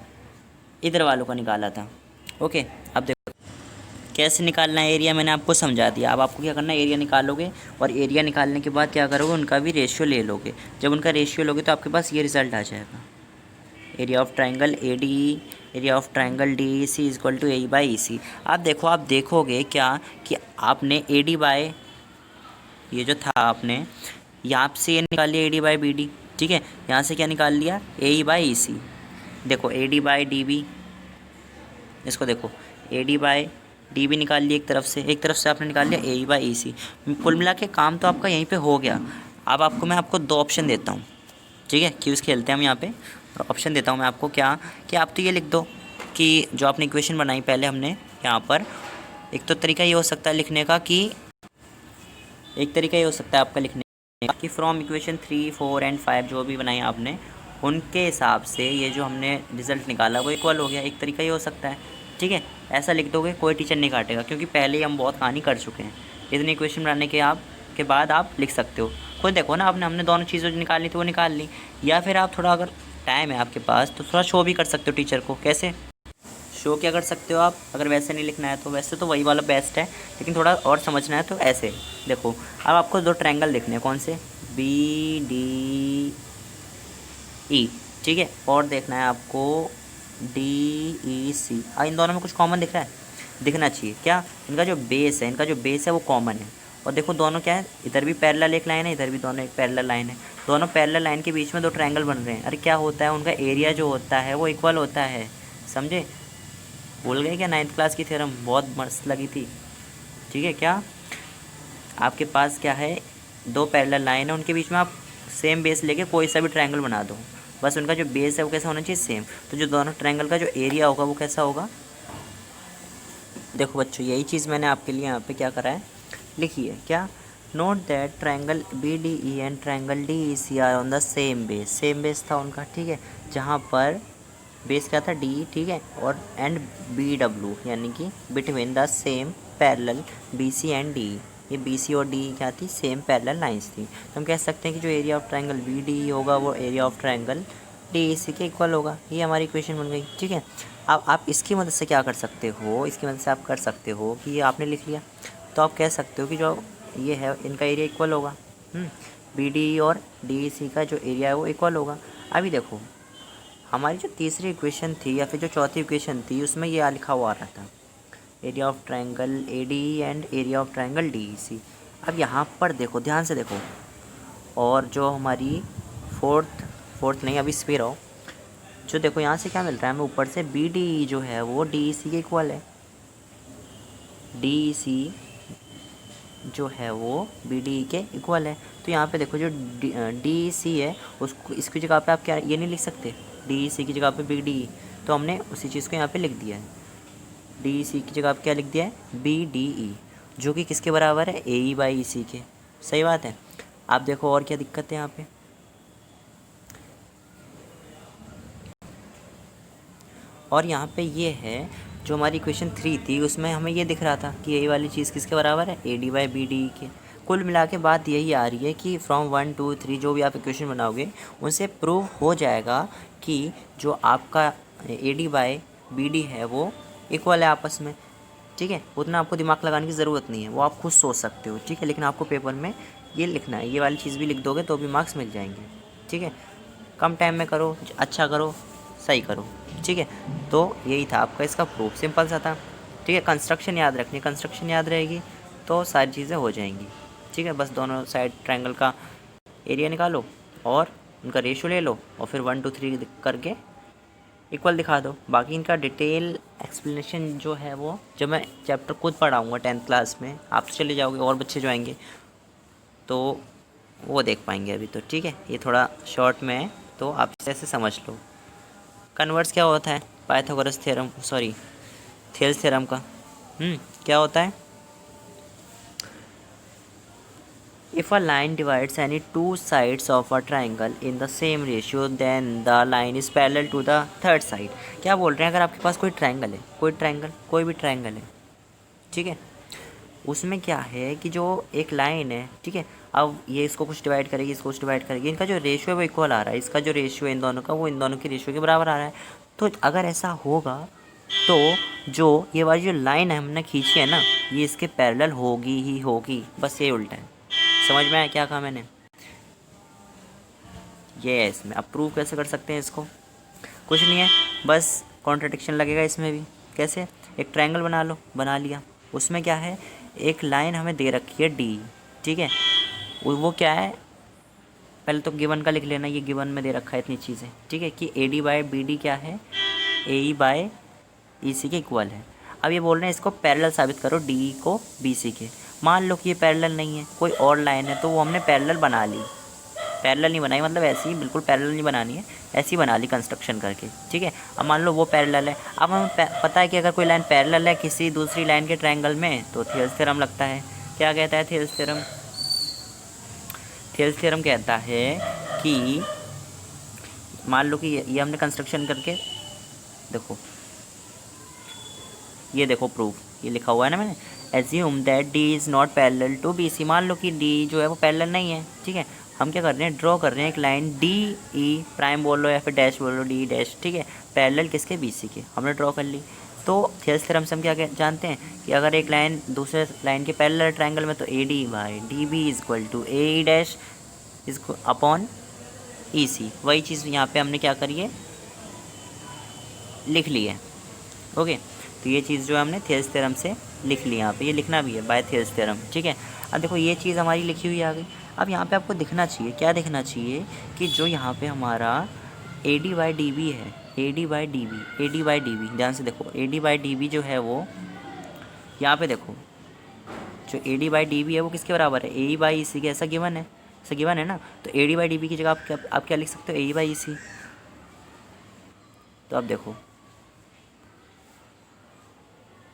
इधर वालों का निकाला था। ओके। अब देखो कैसे निकालना है एरिया, मैंने आपको समझा दिया। अब आपको क्या करना है? एरिया निकालोगे, और एरिया निकालने के बाद क्या करोगे? उनका भी रेशियो ले लोगे। जब उनका रेशियो लोगे तो आपके पास ये रिज़ल्ट आ जाएगा, area of triangle A D E, area of triangle D E C is equal to A by E C. आप देखो, आप देखोगे क्या कि आपने ए डी बाय, ये जो था आपने यहाँ से ये निकाल लिया A D by B D, ठीक है। यहाँ से क्या निकाल लिया? A E by E C. देखो A D by D B, इसको देखो A D by D B निकाल लिया, एक तरफ से आपने निकाल लिया ए ई बाई ई सी। कुल मिला के काम तो आपका यहीं पे हो गया। अब मैं आपको दो ऑप्शन देता हूँ, ठीक है। क्यूज़ खेलते हैं हम यहाँ पे, और ऑप्शन देता हूँ मैं आपको क्या कि आप तो ये लिख दो कि जो आपने इक्वेशन बनाई पहले हमने यहाँ पर, एक तो तरीका ये हो सकता है लिखने का कि आपका लिखने कि फ्रॉम इक्वेशन 3, 4 एंड 5 जो भी बनाई आपने, उनके हिसाब से ये जो हमने रिज़ल्ट निकाला वो इक्वल हो गया। एक तरीका ये हो सकता है, ठीक है। ऐसा लिख दोगे, कोई टीचर नहीं काटेगा, क्योंकि पहले ही हम बहुत कहानी कर चुके हैं। इतनी इक्वेशन बनाने के बाद आप लिख सकते हो। खुद देखो ना, हमने दोनों चीज़ें जो निकालनी थी वो निकाल ली। या फिर आप थोड़ा, अगर टाइम है आपके पास, तो थोड़ा शो भी कर सकते हो टीचर को। कैसे शो क्या कर सकते हो आप? अगर वैसे नहीं लिखना है तो वैसे तो वही वाला बेस्ट है, लेकिन थोड़ा और समझना है तो ऐसे देखो। अब आपको दो ट्रायंगल देखने हैं, कौन से? बी डी ई, ठीक है। और देखना है आपको डी ई सी, इन दोनों में कुछ कॉमन दिख रहा है, दिखना चाहिए क्या, इनका जो बेस है, इनका जो बेस है वो कॉमन है। और देखो दोनों क्या है, इधर भी पैरेलल एक लाइन है, इधर भी दोनों एक पैरेलल लाइन है, दोनों पैरेलल लाइन के बीच में दो ट्रायंगल बन रहे हैं। अरे क्या होता है, उनका एरिया जो होता है वो इक्वल होता है, समझे? भूल गए क्या 9th क्लास की थ्योरम, बहुत मस्त लगी थी, ठीक है। क्या आपके पास क्या है, दो पैरेलल लाइन है, उनके बीच में आप सेम बेस लेके कोई सा भी ट्रायंगल बना दो, बस उनका जो बेस है वो कैसा होना चाहिए, सेम। तो जो दोनों ट्रायंगल का जो एरिया होगा वो कैसा होगा, देखो बच्चों यही चीज़ मैंने आपके लिए यहाँ पे क्या करा है, लिखी है क्या, note that triangle B D E and triangle D E C are on the same base, same base था उनका, ठीक है। जहाँ पर बेस क्या था, डी, ठीक है, और एंड बी डब्ल्यू, यानी कि between the same parallel B C and D, ये बी सी और डी क्या थी, सेम पैरेलल लाइंस थी। तो हम कह सकते हैं कि जो area of triangle B D होगा वो area of triangle D E C के इक्वल होगा। ये हमारी इक्वेशन बन गई, ठीक है। अब आप इसकी मदद से क्या कर सकते हो, इसकी मदद से आप कर सकते हो कि ये आपने लिख लिया, तो आप कह सकते हो कि जो ये है इनका एरिया इक्वल होगा, बी डी और डी ई सी का जो एरिया है वो इक्वल होगा। अभी देखो हमारी जो तीसरी इक्वेशन थी या फिर जो चौथी इक्वेशन थी उसमें ये लिखा हुआ आ रहा था, area of triangle A D and area of triangle D E C. अब यहाँ पर देखो, ध्यान से देखो, और जो हमारी फोर्थ नहीं, अभी इस पे रहो, जो देखो यहाँ से क्या मिल रहा है हमें, ऊपर से बी डी जो है वो डी ई सी के इक्वल है, डी ई सी जो है वो बी डी के इक्वल है। तो यहाँ पे देखो जो डी सी है उसको, इसकी जगह पे आप क्या ये नहीं लिख सकते, डी सी की जगह पे बी डी, तो हमने उसी चीज़ को यहाँ पे लिख दिया है, डी सी की जगह पे क्या लिख दिया है, बी डी ई, जो कि किसके बराबर है, ए ई बाई ई सी के। सही बात है। आप देखो और क्या दिक्कत है यहाँ पे, और यहाँ पे ये है जो हमारी इक्वेशन 3 थी उसमें हमें ये दिख रहा था कि यही वाली चीज़ किसके बराबर है, A D by B D के। कुल मिला के बात यही आ रही है कि फ्रॉम 1 2 3 जो भी आप इक्वेशन बनाओगे उनसे प्रूव हो जाएगा कि जो आपका A D by B D है वो इक्वल है आपस में, ठीक है। उतना आपको दिमाग लगाने की ज़रूरत नहीं है, वो आप खुद सोच सकते हो, ठीक है। लेकिन आपको पेपर में ये लिखना है, ये वाली चीज़ भी लिख दोगे तो भी मार्क्स मिल जाएंगे, ठीक है। कम टाइम में करो, अच्छा करो, सही करो, ठीक है। तो यही था आपका इसका प्रूफ, सिंपल सा था, ठीक है। कंस्ट्रक्शन याद रखनी, कंस्ट्रक्शन याद रहेगी तो सारी चीज़ें हो जाएंगी, ठीक है। बस दोनों साइड ट्रायंगल का एरिया निकालो और उनका रेशियो ले लो और फिर 1 2 3 करके इक्वल दिखा दो। बाकी इनका डिटेल एक्सप्लेनेशन जो है वो जब मैं चैप्टर खुद पढ़ाऊँगा 10th क्लास में, आप तो चले जाओगे और बच्चे जो आएंगे तो वो देख पाएंगे, अभी तो ठीक है। ये थोड़ा शॉर्ट में है तो आप इसे समझ लो। कन्वर्स क्या होता है, Pythagoras theorem, sorry Thales theorem का क्या होता है, if a line divides any two sides of a triangle in the same ratio then the line is parallel to the third side. क्या बोल रहे हैं, अगर आपके पास कोई ट्राइंगल है, कोई भी ट्राइंगल है, ठीक है, उसमें क्या है कि जो एक लाइन है, ठीक है, अब ये इसको कुछ डिवाइड करेगी, इसको कुछ डिवाइड करेगी, इनका जो रेशियो है वो इक्वल आ रहा है, इसका जो रेशियो है इन दोनों का वो इन दोनों के रेशियो के बराबर आ रहा है। तो अगर ऐसा होगा तो जो ये वाली जो लाइन है हमने खींची है ना, ये इसके पैरेलल होगी ही होगी, बस ये उल्टा है। समझ में आया क्या कहा मैंने, ये है इसमें। अब प्रूव कैसे कर सकते हैं इसको, कुछ नहीं है, बस कॉन्ट्रडिक्शन लगेगा इसमें भी। कैसे, एक ट्रायंगल बना लो, बना लिया, उसमें क्या है, एक लाइन हमें दे रखी है डी, ठीक है, वो क्या है, पहले तो गिवन का लिख लेना, ये गिवन में दे रखा है इतनी चीज़ें, ठीक है, कि A D by B D क्या है, ए ई बाई ई सी के इक्वल है। अब ये बोल रहे हैं इसको पैरेलल साबित करो डी को बी सी के। मान लो कि ये पैरेलल नहीं है, कोई और लाइन है, तो वो हमने पैरेलल बना ली, पैरेलल नहीं बनाई मतलब ऐसी ही बिल्कुल पैरेलल नहीं बनानी है, ऐसी बना ली कंस्ट्रक्शन करके, ठीक है। अब मान लो वो पैरेलल है, अब हमें पता है कि अगर कोई लाइन पैरेलल है किसी दूसरी लाइन के ट्रायंगल में तो थेल्स थ्योरम लगता है। क्या कहता है थेल्स थ्योरम, थेल्स थ्योरम कहता है कि मान लो कि ये हमने कंस्ट्रक्शन करके देखो, ये देखो प्रूफ, ये लिखा हुआ है ना मैंने, assume that D is not parallel to B C. मान लो कि डी जो है वो पैरेलल नहीं है, ठीक है। हम क्या कर रहे हैं, ड्रॉ कर रहे हैं एक लाइन डी ई प्राइम बोल लो या फिर डैश बोल लो, डी डैश, ठीक है, पैरेलल किसके, बी सी के, हमने ड्रॉ कर ली। तो थेल्स थ्योरम से हम क्या जानते हैं कि अगर एक लाइन दूसरे लाइन के पैरेलल ट्रायंगल में तो A D by D B is equal to A E dash is upon E C, वही चीज़ यहाँ पे हमने क्या करी है, लिख ली है। ओके, तो ये चीज़ जो है हमने थेल्स थ्योरम से लिख ली, यहाँ पे ये लिखना भी है बाय थेल्स थ्योरम, ठीक है। अब देखो ये चीज़ हमारी लिखी हुई आ गई। अब यहाँ पे आपको दिखना चाहिए, क्या दिखना चाहिए कि जो यहाँ पे हमारा A D by D B है, A D by D B, A D by D B, ध्यान से देखो, A D by D B जो है वो यहाँ पे देखो, जो A D by D B है वो किसके बराबर है, ए ई बाई ई सी के, ऐसा गिवन है, ऐसा गिवन है ना। तो A D by D B की जगह आप क्या लिख सकते हो, ए ई बाई ई सी। तो अब देखो,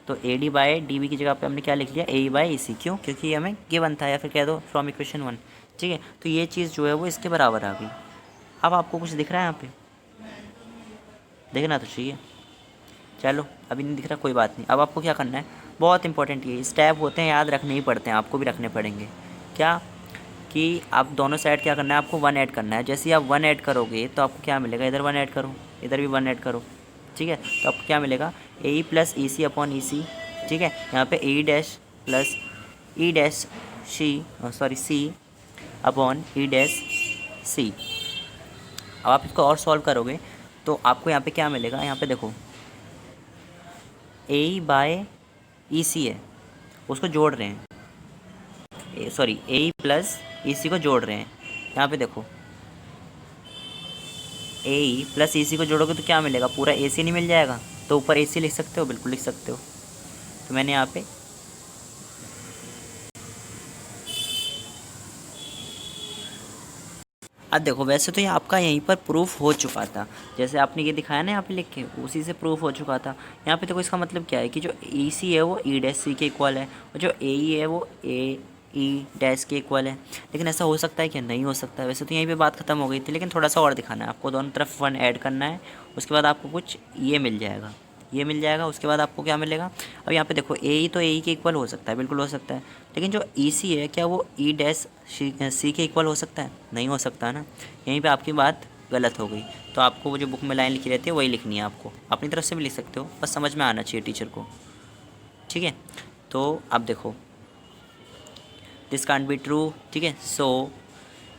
तो A D by D B की जगह पे हमने क्या लिख लिया, ए ई बाई ई सी, क्यों, क्योंकि ये हमें गिवन था, या फिर कह दो फ्रॉम इक्वेशन 1, ठीक है। तो ये चीज़ जो है वो इसके बराबर आ गई। अब आपको कुछ दिख रहा है यहाँ पे, देखना तो चाहिए। चलो अभी नहीं दिख रहा, कोई बात नहीं। अब आपको क्या करना है, बहुत इंपॉर्टेंट ये स्टेप होते हैं, याद रखने ही पड़ते हैं, आपको भी रखने पड़ेंगे। क्या कि आप दोनों साइड क्या करना है, आपको 1 ऐड करना है। जैसे ही आप 1 ऐड करोगे तो आपको क्या मिलेगा, इधर 1 ऐड करो, इधर भी 1 ऐड करो, ठीक है। तो आपको क्या मिलेगा, ए ई प्लस ई सी अपॉन ई सी, ठीक है। यहाँ पे ए डैश प्लस ई डैश सी अपॉन ई डैश सी। अब आप इसको और सॉल्व करोगे तो आपको यहाँ पे क्या मिलेगा, यहाँ पे देखो ए ई बाय ई सी है, उसको जोड़ रहे हैं, ए ई प्लस ई सी को जोड़ रहे हैं। यहाँ पे देखो ए ई प्लस ई सी को जोड़ोगे तो क्या मिलेगा, पूरा ए सी नहीं मिल जाएगा। तो ऊपर ए सी लिख सकते हो, बिल्कुल लिख सकते हो। तो मैंने यहाँ पे अब देखो, वैसे तो ये आपका यहीं पर प्रूफ हो चुका था, जैसे आपने ये दिखाया ना यहाँ पे लिख के, उसी से प्रूफ हो चुका था। यहाँ पे देखो, इसका मतलब क्या है कि जो ई सी है वो ई डैश सी के इक्वल है, और जो ए ई है वो ए ई डैश के इक्वल है। लेकिन ऐसा हो सकता है क्या, नहीं हो सकता है। वैसे तो यहीं पे बात खत्म हो गई थी, लेकिन थोड़ा सा और दिखाना है आपको, दोनों तरफ 1 ऐड करना है, उसके बाद आपको कुछ ये मिल जाएगा, ये मिल जाएगा। उसके बाद आपको क्या मिलेगा, अब यहाँ पे देखो ए ई तो ए ई के इक्वल हो सकता है, बिल्कुल हो सकता है। लेकिन जो ई सी है, क्या वो ई डैश सी के इक्वल हो सकता है, नहीं हो सकता ना। यहीं पे आपकी बात गलत हो गई। तो आपको वो जो बुक में लाइन लिखी रहती है वही लिखनी है, आपको अपनी तरफ से भी लिख सकते हो, बस समझ में आना चाहिए टीचर को, ठीक है। तो अब देखो, दिस कांट बी ट्रू, ठीक है। So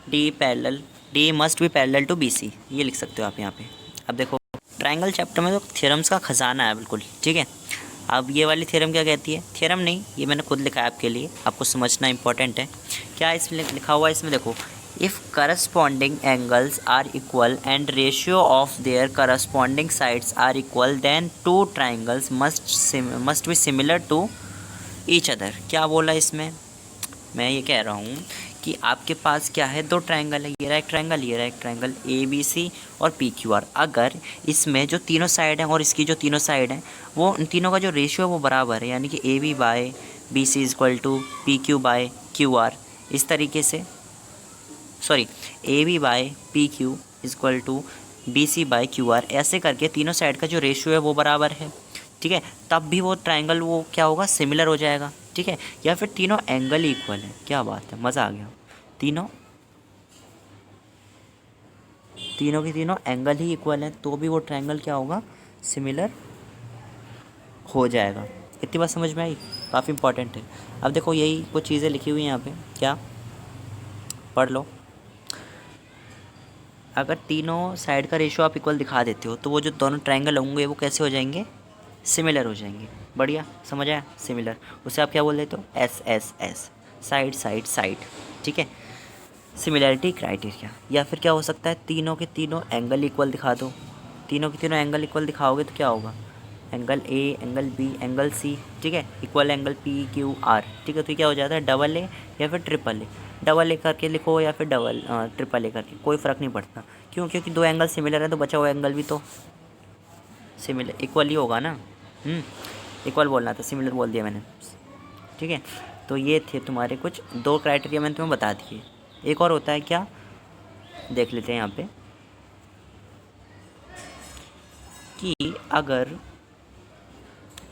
D must be parallel to B C, ये लिख सकते हो आप यहाँ पे। अब देखो, ट्रायंगल चैप्टर में तो थ्योरम्स का खजाना है बिल्कुल, ठीक है। अब ये वाली थ्योरम क्या कहती है, थ्योरम नहीं, ये मैंने खुद लिखा है आपके लिए, आपको समझना इंपॉर्टेंट है। क्या इसमें लिखा हुआ है, इसमें देखो, if corresponding angles are equal and ratio of their corresponding sides are equal, then two triangles must be similar to each other. क्या बोला इसमें, मैं ये कह रहा हूँ कि आपके पास क्या है, 2 ट्रायंगल है, ये रहा एक ट्रायंगल, ये रहा एक ट्रायंगल, ए बी सी और पी क्यू आर। अगर इसमें जो तीनों साइड हैं और इसकी जो तीनों साइड हैं, वो उन तीनों का जो रेशियो है वो बराबर है, यानी कि A B by B C is equal to P Q by Q R, इस तरीके से, A B by P Q is equal to B C by Q R, ऐसे करके तीनों साइड का जो रेशियो है वो बराबर है, ठीक है। तब भी वो ट्रायंगल वो क्या होगा, सिमिलर हो जाएगा, ठीक है। या फिर तीनों एंगल ही इक्वल है, क्या बात है, मज़ा आ गया। तीनों के तीनों एंगल ही इक्वल हैं, तो भी वो ट्रायंगल क्या होगा, सिमिलर हो जाएगा। इतनी बात समझ में आई, काफ़ी इंपॉर्टेंट है। अब देखो, यही कुछ चीज़ें लिखी हुई हैं यहाँ पे, क्या पढ़ लो। अगर तीनों साइड का रेशियो आप इक्वल दिखा देते हो, तो वो जो दोनों ट्रायंगल होंगे वो कैसे हो जाएंगे, सिमिलर हो जाएंगे। बढ़िया, समझ आया, सिमिलर। उसे आप क्या बोल देते हो, S S S, side side side, ठीक है, सिमिलैरिटी क्राइटेरिया। या फिर क्या हो सकता है, तीनों के तीनों एंगल इक्वल दिखा दो। तीनों के तीनों एंगल इक्वल दिखाओगे तो क्या होगा, angle A, angle B, angle C, ठीक है, equal angle P Q R, ठीक है। तो क्या हो जाता है, डबल ए या फिर ट्रिपल ए, डबल ए करके लिखो या फिर ट्रिपल ए करके, कोई फ़र्क नहीं पड़ता। क्यों, क्योंकि 2 एंगल सिमिलर है, तो बचा हुआ एंगल भी तो सिमिलर इक्वल ही होगा ना। इक्वल बोलना था, सिमिलर बोल दिया मैंने, ठीक है। तो ये थे तुम्हारे कुछ 2 क्राइटेरिया मैंने तुम्हें बता दिए। एक और होता है, क्या देख लेते हैं यहाँ पे, कि अगर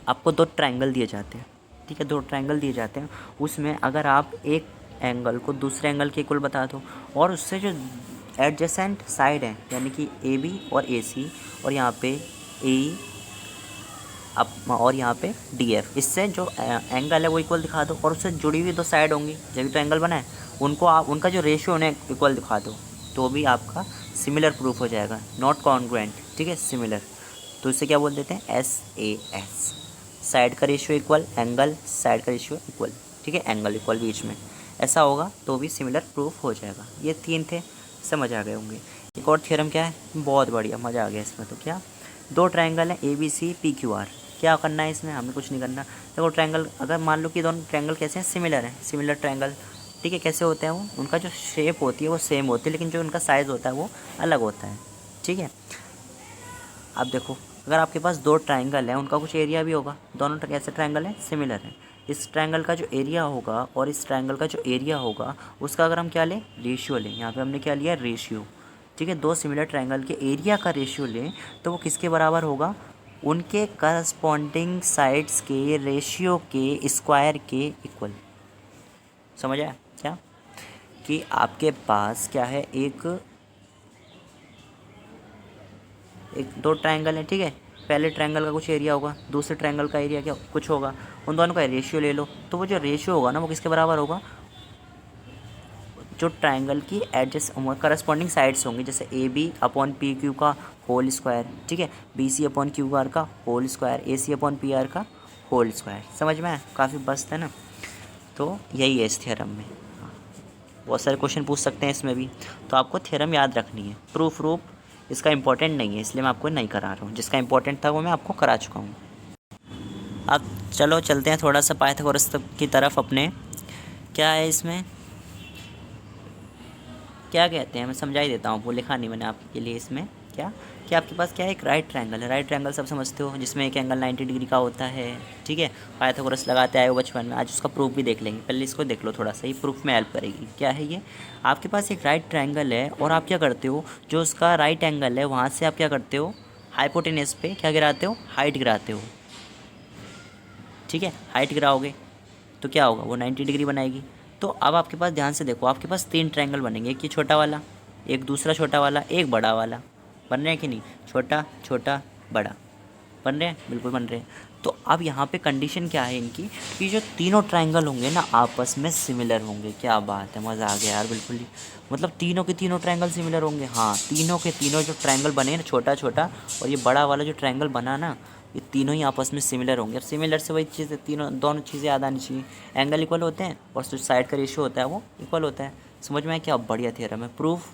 आपको 2 ट्रायंगल दिए जाते हैं, ठीक है, 2 ट्रायंगल दिए जाते हैं, उसमें अगर आप एक एंगल को दूसरे एंगल के इक्वल बता दो, और उससे जो एडजेसेंट साइड है, यानी कि ए बी और ए सी, और यहाँ पे ए और यहाँ पे डी एफ, इससे जो एंगल है वो इक्वल दिखा दो, और उससे जुड़ी हुई 2 साइड होंगी, जब भी तो एंगल बना है, उनको आप उनका जो रेशियो उन्हें इक्वल दिखा दो, तो भी आपका सिमिलर प्रूफ हो जाएगा, नॉट कॉन्ग्रुएंट, ठीक है, सिमिलर। तो इसे क्या बोल देते हैं, SAS, साइड का रेशियो इक्वल, एंगल साइड का रेशियो इक्वल, ठीक है, एंगल इक्वल बीच में, ऐसा होगा तो भी सिमिलर प्रूफ हो जाएगा। ये 3 थे, समझ आ गए होंगे। एक और थ्योरम क्या है, बहुत बढ़िया, मज़ा आ गया इसमें। तो क्या, 2 ट्रायंगल हैं ABC PQR, क्या करना है इसमें, हमें कुछ नहीं करना। देखो ट्रायंगल, अगर मान लो कि दोनों ट्रायंगल कैसे हैं, सिमिलर हैं, सिमिलर ट्रायंगल, ठीक है, कैसे होते हैं वो, उनका जो शेप होती है वो सेम होती है, लेकिन जो उनका साइज़ होता है वो अलग होता है, ठीक है। अब देखो, अगर आपके पास 2 ट्रायंगल हैं, उनका कुछ एरिया भी होगा, दोनों कैसे ट्रायंगल हैं, सिमिलर हैं। इस ट्रायंगल का जो एरिया होगा और इस ट्रायंगल का जो एरिया होगा, उसका अगर हम क्या लें, रेशियो लें, यहाँ पे हमने क्या लिया, रेशियो, ठीक है। 2 सिमिलर ट्रायंगल के एरिया का रेशियो लें तो वो किसके बराबर होगा, उनके करस्पॉन्डिंग साइड्स के रेशियो के स्क्वायर के इक्वल। समझ आया क्या, कि आपके पास क्या है, एक 2 ट्रायंगल है, ठीक है। पहले ट्रायंगल का कुछ एरिया होगा, दूसरे ट्रायंगल का एरिया क्या कुछ होगा, उन दोनों का रेशियो ले लो, तो वो जो रेशियो होगा ना वो किसके बराबर होगा, जो ट्रायंगल की एडजस्ट करस्पॉन्डिंग साइड्स होंगी, जैसे AB/PQ का होल स्क्वायर, ठीक है, BC/QR का होल स्क्वायर, AC/PR का होल स्क्वायर। समझ में आया, काफ़ी मस्त है ना। तो यही है इस थ्योरम में, बहुत सारे क्वेश्चन पूछ सकते हैं इसमें भी, तो आपको थ्योरम याद रखनी है। प्रूफ इसका इंपॉर्टेंट नहीं है, इसलिए मैं आपको नहीं करा रहा हूँ, जिसका इंपॉर्टेंट था वो मैं आपको करा चुका हूँ। अब चलो चलते हैं थोड़ा सा पाइथागोरस की तरफ अपने, क्या है इसमें, क्या कहते हैं, मैं समझा ही देता हूँ, वो लिखा नहीं मैंने आपके लिए इसमें। क्या, कि आपके पास क्या है, एक राइट ट्रायंगल है, राइट ट्रायंगल सब समझते हो, जिसमें एक एंगल 90 डिग्री का होता है, ठीक है। पाइथागोरस लगाते आए हो बचपन में, आज उसका प्रूफ भी देख लेंगे, पहले इसको देख लो थोड़ा सा, ये प्रूफ में हेल्प करेगी। क्या है ये, आपके पास एक राइट ट्रायंगल है और आप क्या करते हो, जो उसका राइट एंगल है वहाँ से आप क्या करते हो, हाइपोटेनस पे क्या गिराते हो, हाइट गिराते हो, ठीक है। हाइट गिराओगे तो क्या होगा, वो 90 डिग्री बनाएगी। तो अब आपके पास ध्यान से देखो, आपके पास 3 ट्रायंगल बनेंगे, एक ये छोटा वाला, एक दूसरा छोटा वाला, एक बड़ा वाला, बन रहे हैं कि नहीं, छोटा छोटा बड़ा, बन रहे हैं, बिल्कुल बन रहे हैं। तो अब यहाँ पे कंडीशन क्या है इनकी, कि जो तीनों ट्रायंगल होंगे ना आपस में सिमिलर होंगे। क्या बात है, मज़ा आ गया यार, बिल्कुल ही, मतलब तीनों के तीनों ट्रायंगल सिमिलर होंगे। हाँ, तीनों के तीनों जो ट्रायंगल बने ना, छोटा छोटा और ये बड़ा वाला जो ट्रायंगल बना ना, ये तीनों ही आपस में सिमिलर होंगे। अब सिमिलर से वही चीज़, तीनों दोनों चीज़ें याद आनी चाहिए, एंगल इक्वल होते हैं और जो साइड का रेशियो होता है वो इक्वल होता है। समझ में आया, क्या बढ़िया थ्योरम है। प्रूफ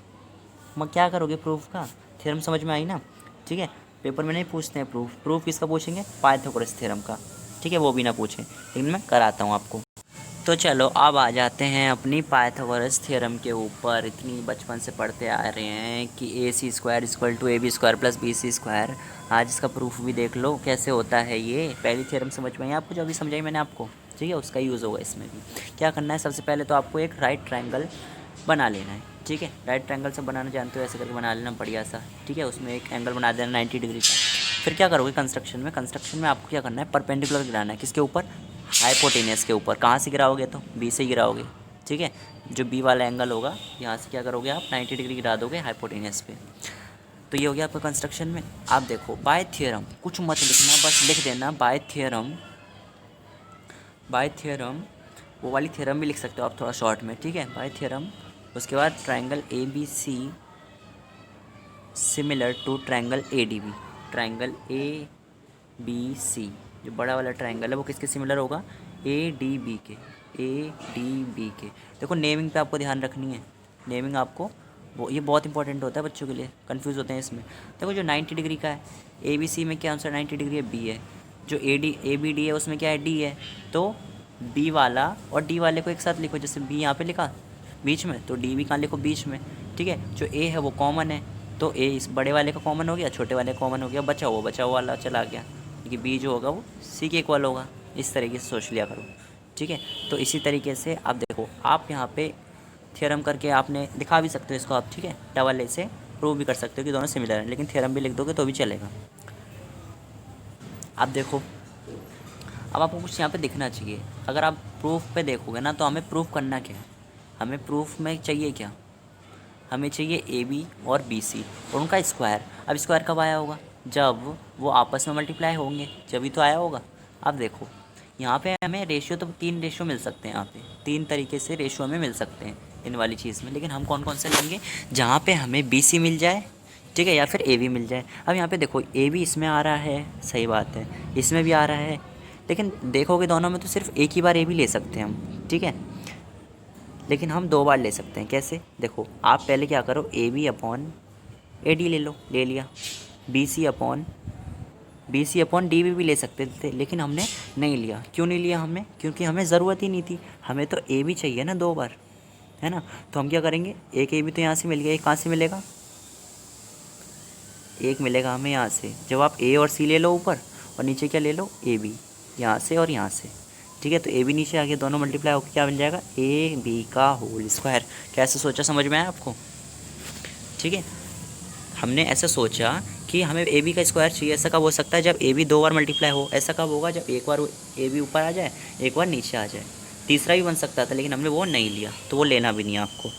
मैं क्या करोगे, प्रूफ का थ्योरम समझ में आई ना, ठीक है। पेपर में नहीं पूछते हैं प्रूफ किसका पूछेंगे, पाइथागोरस थ्योरम का, ठीक है, वो भी ना पूछें, लेकिन मैं कराता हूँ आपको। तो चलो अब आ जाते हैं अपनी पाइथागोरस थ्योरम के ऊपर। इतनी बचपन से पढ़ते आ रहे हैं कि AC² = AB² + BC²। आज इसका प्रूफ भी देख लो कैसे होता है। ये पहली थ्योरम समझ में आई आपको, जो अभी समझाई मैंने आपको, ठीक है, उसका यूज़ होगा इसमें भी। क्या करना है, सबसे पहले तो आपको एक राइट ट्रायंगल बना लेना है, ठीक है। राइट ट्रायंगल सब बनाना जानते हो, ऐसे करके बना लेना बढ़िया सा, ठीक है। उसमें एक एंगल बना देना 90 डिग्री का। फिर क्या करोगे, कंस्ट्रक्शन में आपको क्या करना है, परपेंडिकुलर गिराना है, किसके ऊपर, हाइपोटेनियस के ऊपर। कहाँ से गिराओगे, तो B से गिराओगे, ठीक है। जो B वाला एंगल होगा, यहाँ से क्या करोगे आप, 90 डिग्री गिरा दोगे हाइपोटेनियस पे। तो ये हो गया आपका कंस्ट्रक्शन में। आप देखो बाय थ्योरम, कुछ मत लिखना, बस लिख देना बाय थ्योरम, वो वाली थ्योरम भी लिख सकते हो आप थोड़ा शॉर्ट में, ठीक है, बाय थ्योरम। उसके बाद triangle ABC similar to triangle ADB, triangle ABC जो बड़ा वाला ट्रायंगल है वो किसके सिमिलर होगा, ADB के। देखो नेमिंग पे आपको ध्यान रखनी है, नेमिंग आपको वो, ये बहुत इंपॉर्टेंट होता है, बच्चों के लिए कंफ्यूज होते हैं इसमें। देखो जो 90 डिग्री का है, ABC में क्या आंसर 90 डिग्री है, B है। जो ABD है उसमें क्या है, D है। तो B वाला और D वाले को एक साथ लिखो, जैसे B यहाँ पे लिखा बीच में, तो D भी कहाँ लिखो, बीच में, ठीक है। जो A है वो कॉमन है, तो A इस बड़े वाले का कॉमन हो गया, छोटे वाले का कॉमन हो गया, बचा हुआ वाला चला गया, क्योंकि B जो होगा वो C के इक्वल होगा। इस तरीके से सोच लिया करो, ठीक है। तो इसी तरीके से आप देखो, आप यहाँ पे थ्योरम करके आपने दिखा भी सकते हो इसको आप, ठीक है, डबल ए से प्रूव भी कर सकते हो कि दोनों सिमिलर हैं, लेकिन थ्योरम भी लिख दोगे तो भी चलेगा। आप देखो, अब आपको कुछ यहाँ पे दिखना चाहिए। अगर आप प्रूफ पे देखोगे ना, तो हमें प्रूफ करना क्या है, हमें प्रूफ में चाहिए क्या, हमें चाहिए AB और BC और उनका स्क्वायर। अब स्क्वायर कब आया होगा, जब वो आपस में मल्टीप्लाई होंगे, जब तो आया होगा। अब देखो यहाँ पे हमें रेशियो, तो 3 रेशियो मिल सकते हैं, यहाँ पे 3 तरीके से रेशियो हमें मिल सकते हैं। इन वाली चीज़ में, लेकिन हम कौन कौन से लेंगे, जहाँ पे हमें बी सी मिल जाए, ठीक है, या फिर ए बी मिल जाए। अब यहाँ पे देखो ए बी इसमें आ रहा है, सही बात है, इसमें भी आ रहा है, लेकिन देखोगे दोनों में तो सिर्फ एक ही बार ए बी ले सकते हैं हम, ठीक है, लेकिन हम 2 बार ले सकते हैं। कैसे, देखो आप पहले क्या करो, A B upon A D ले लो, ले लिया, बी सी अपॉन डी भी ले सकते थे, लेकिन हमने नहीं लिया। क्यों नहीं लिया हमने, क्योंकि हमें ज़रूरत ही नहीं थी, हमें तो ए बी चाहिए ना 2 बार, है ना। तो हम क्या करेंगे, एक ए बी तो यहाँ से मिल गया, एक कहाँ से मिलेगा, एक मिलेगा हमें यहाँ से। जब आप ए और सी ले लो ऊपर, और नीचे क्या ले लो, ए बी, यहाँ से और यहाँ से, ठीक है। तो ए बी नीचे आ गया, दोनों मल्टीप्लाई होकर क्या बन जाएगा, ए बी का होल स्क्वायर। कैसे सोचा, समझ में आया आपको, ठीक है। हमने ऐसा सोचा कि हमें ए बी का स्क्वायर चाहिए। ऐसा कब हो सकता है, जब ए बी 2 बार मल्टीप्लाई हो। ऐसा कब होगा, जब एक बार ए बी ऊपर आ जाए, एक बार नीचे आ जाए। तीसरा भी बन सकता था, लेकिन हमने वो नहीं लिया, तो वो लेना भी नहीं है आपको।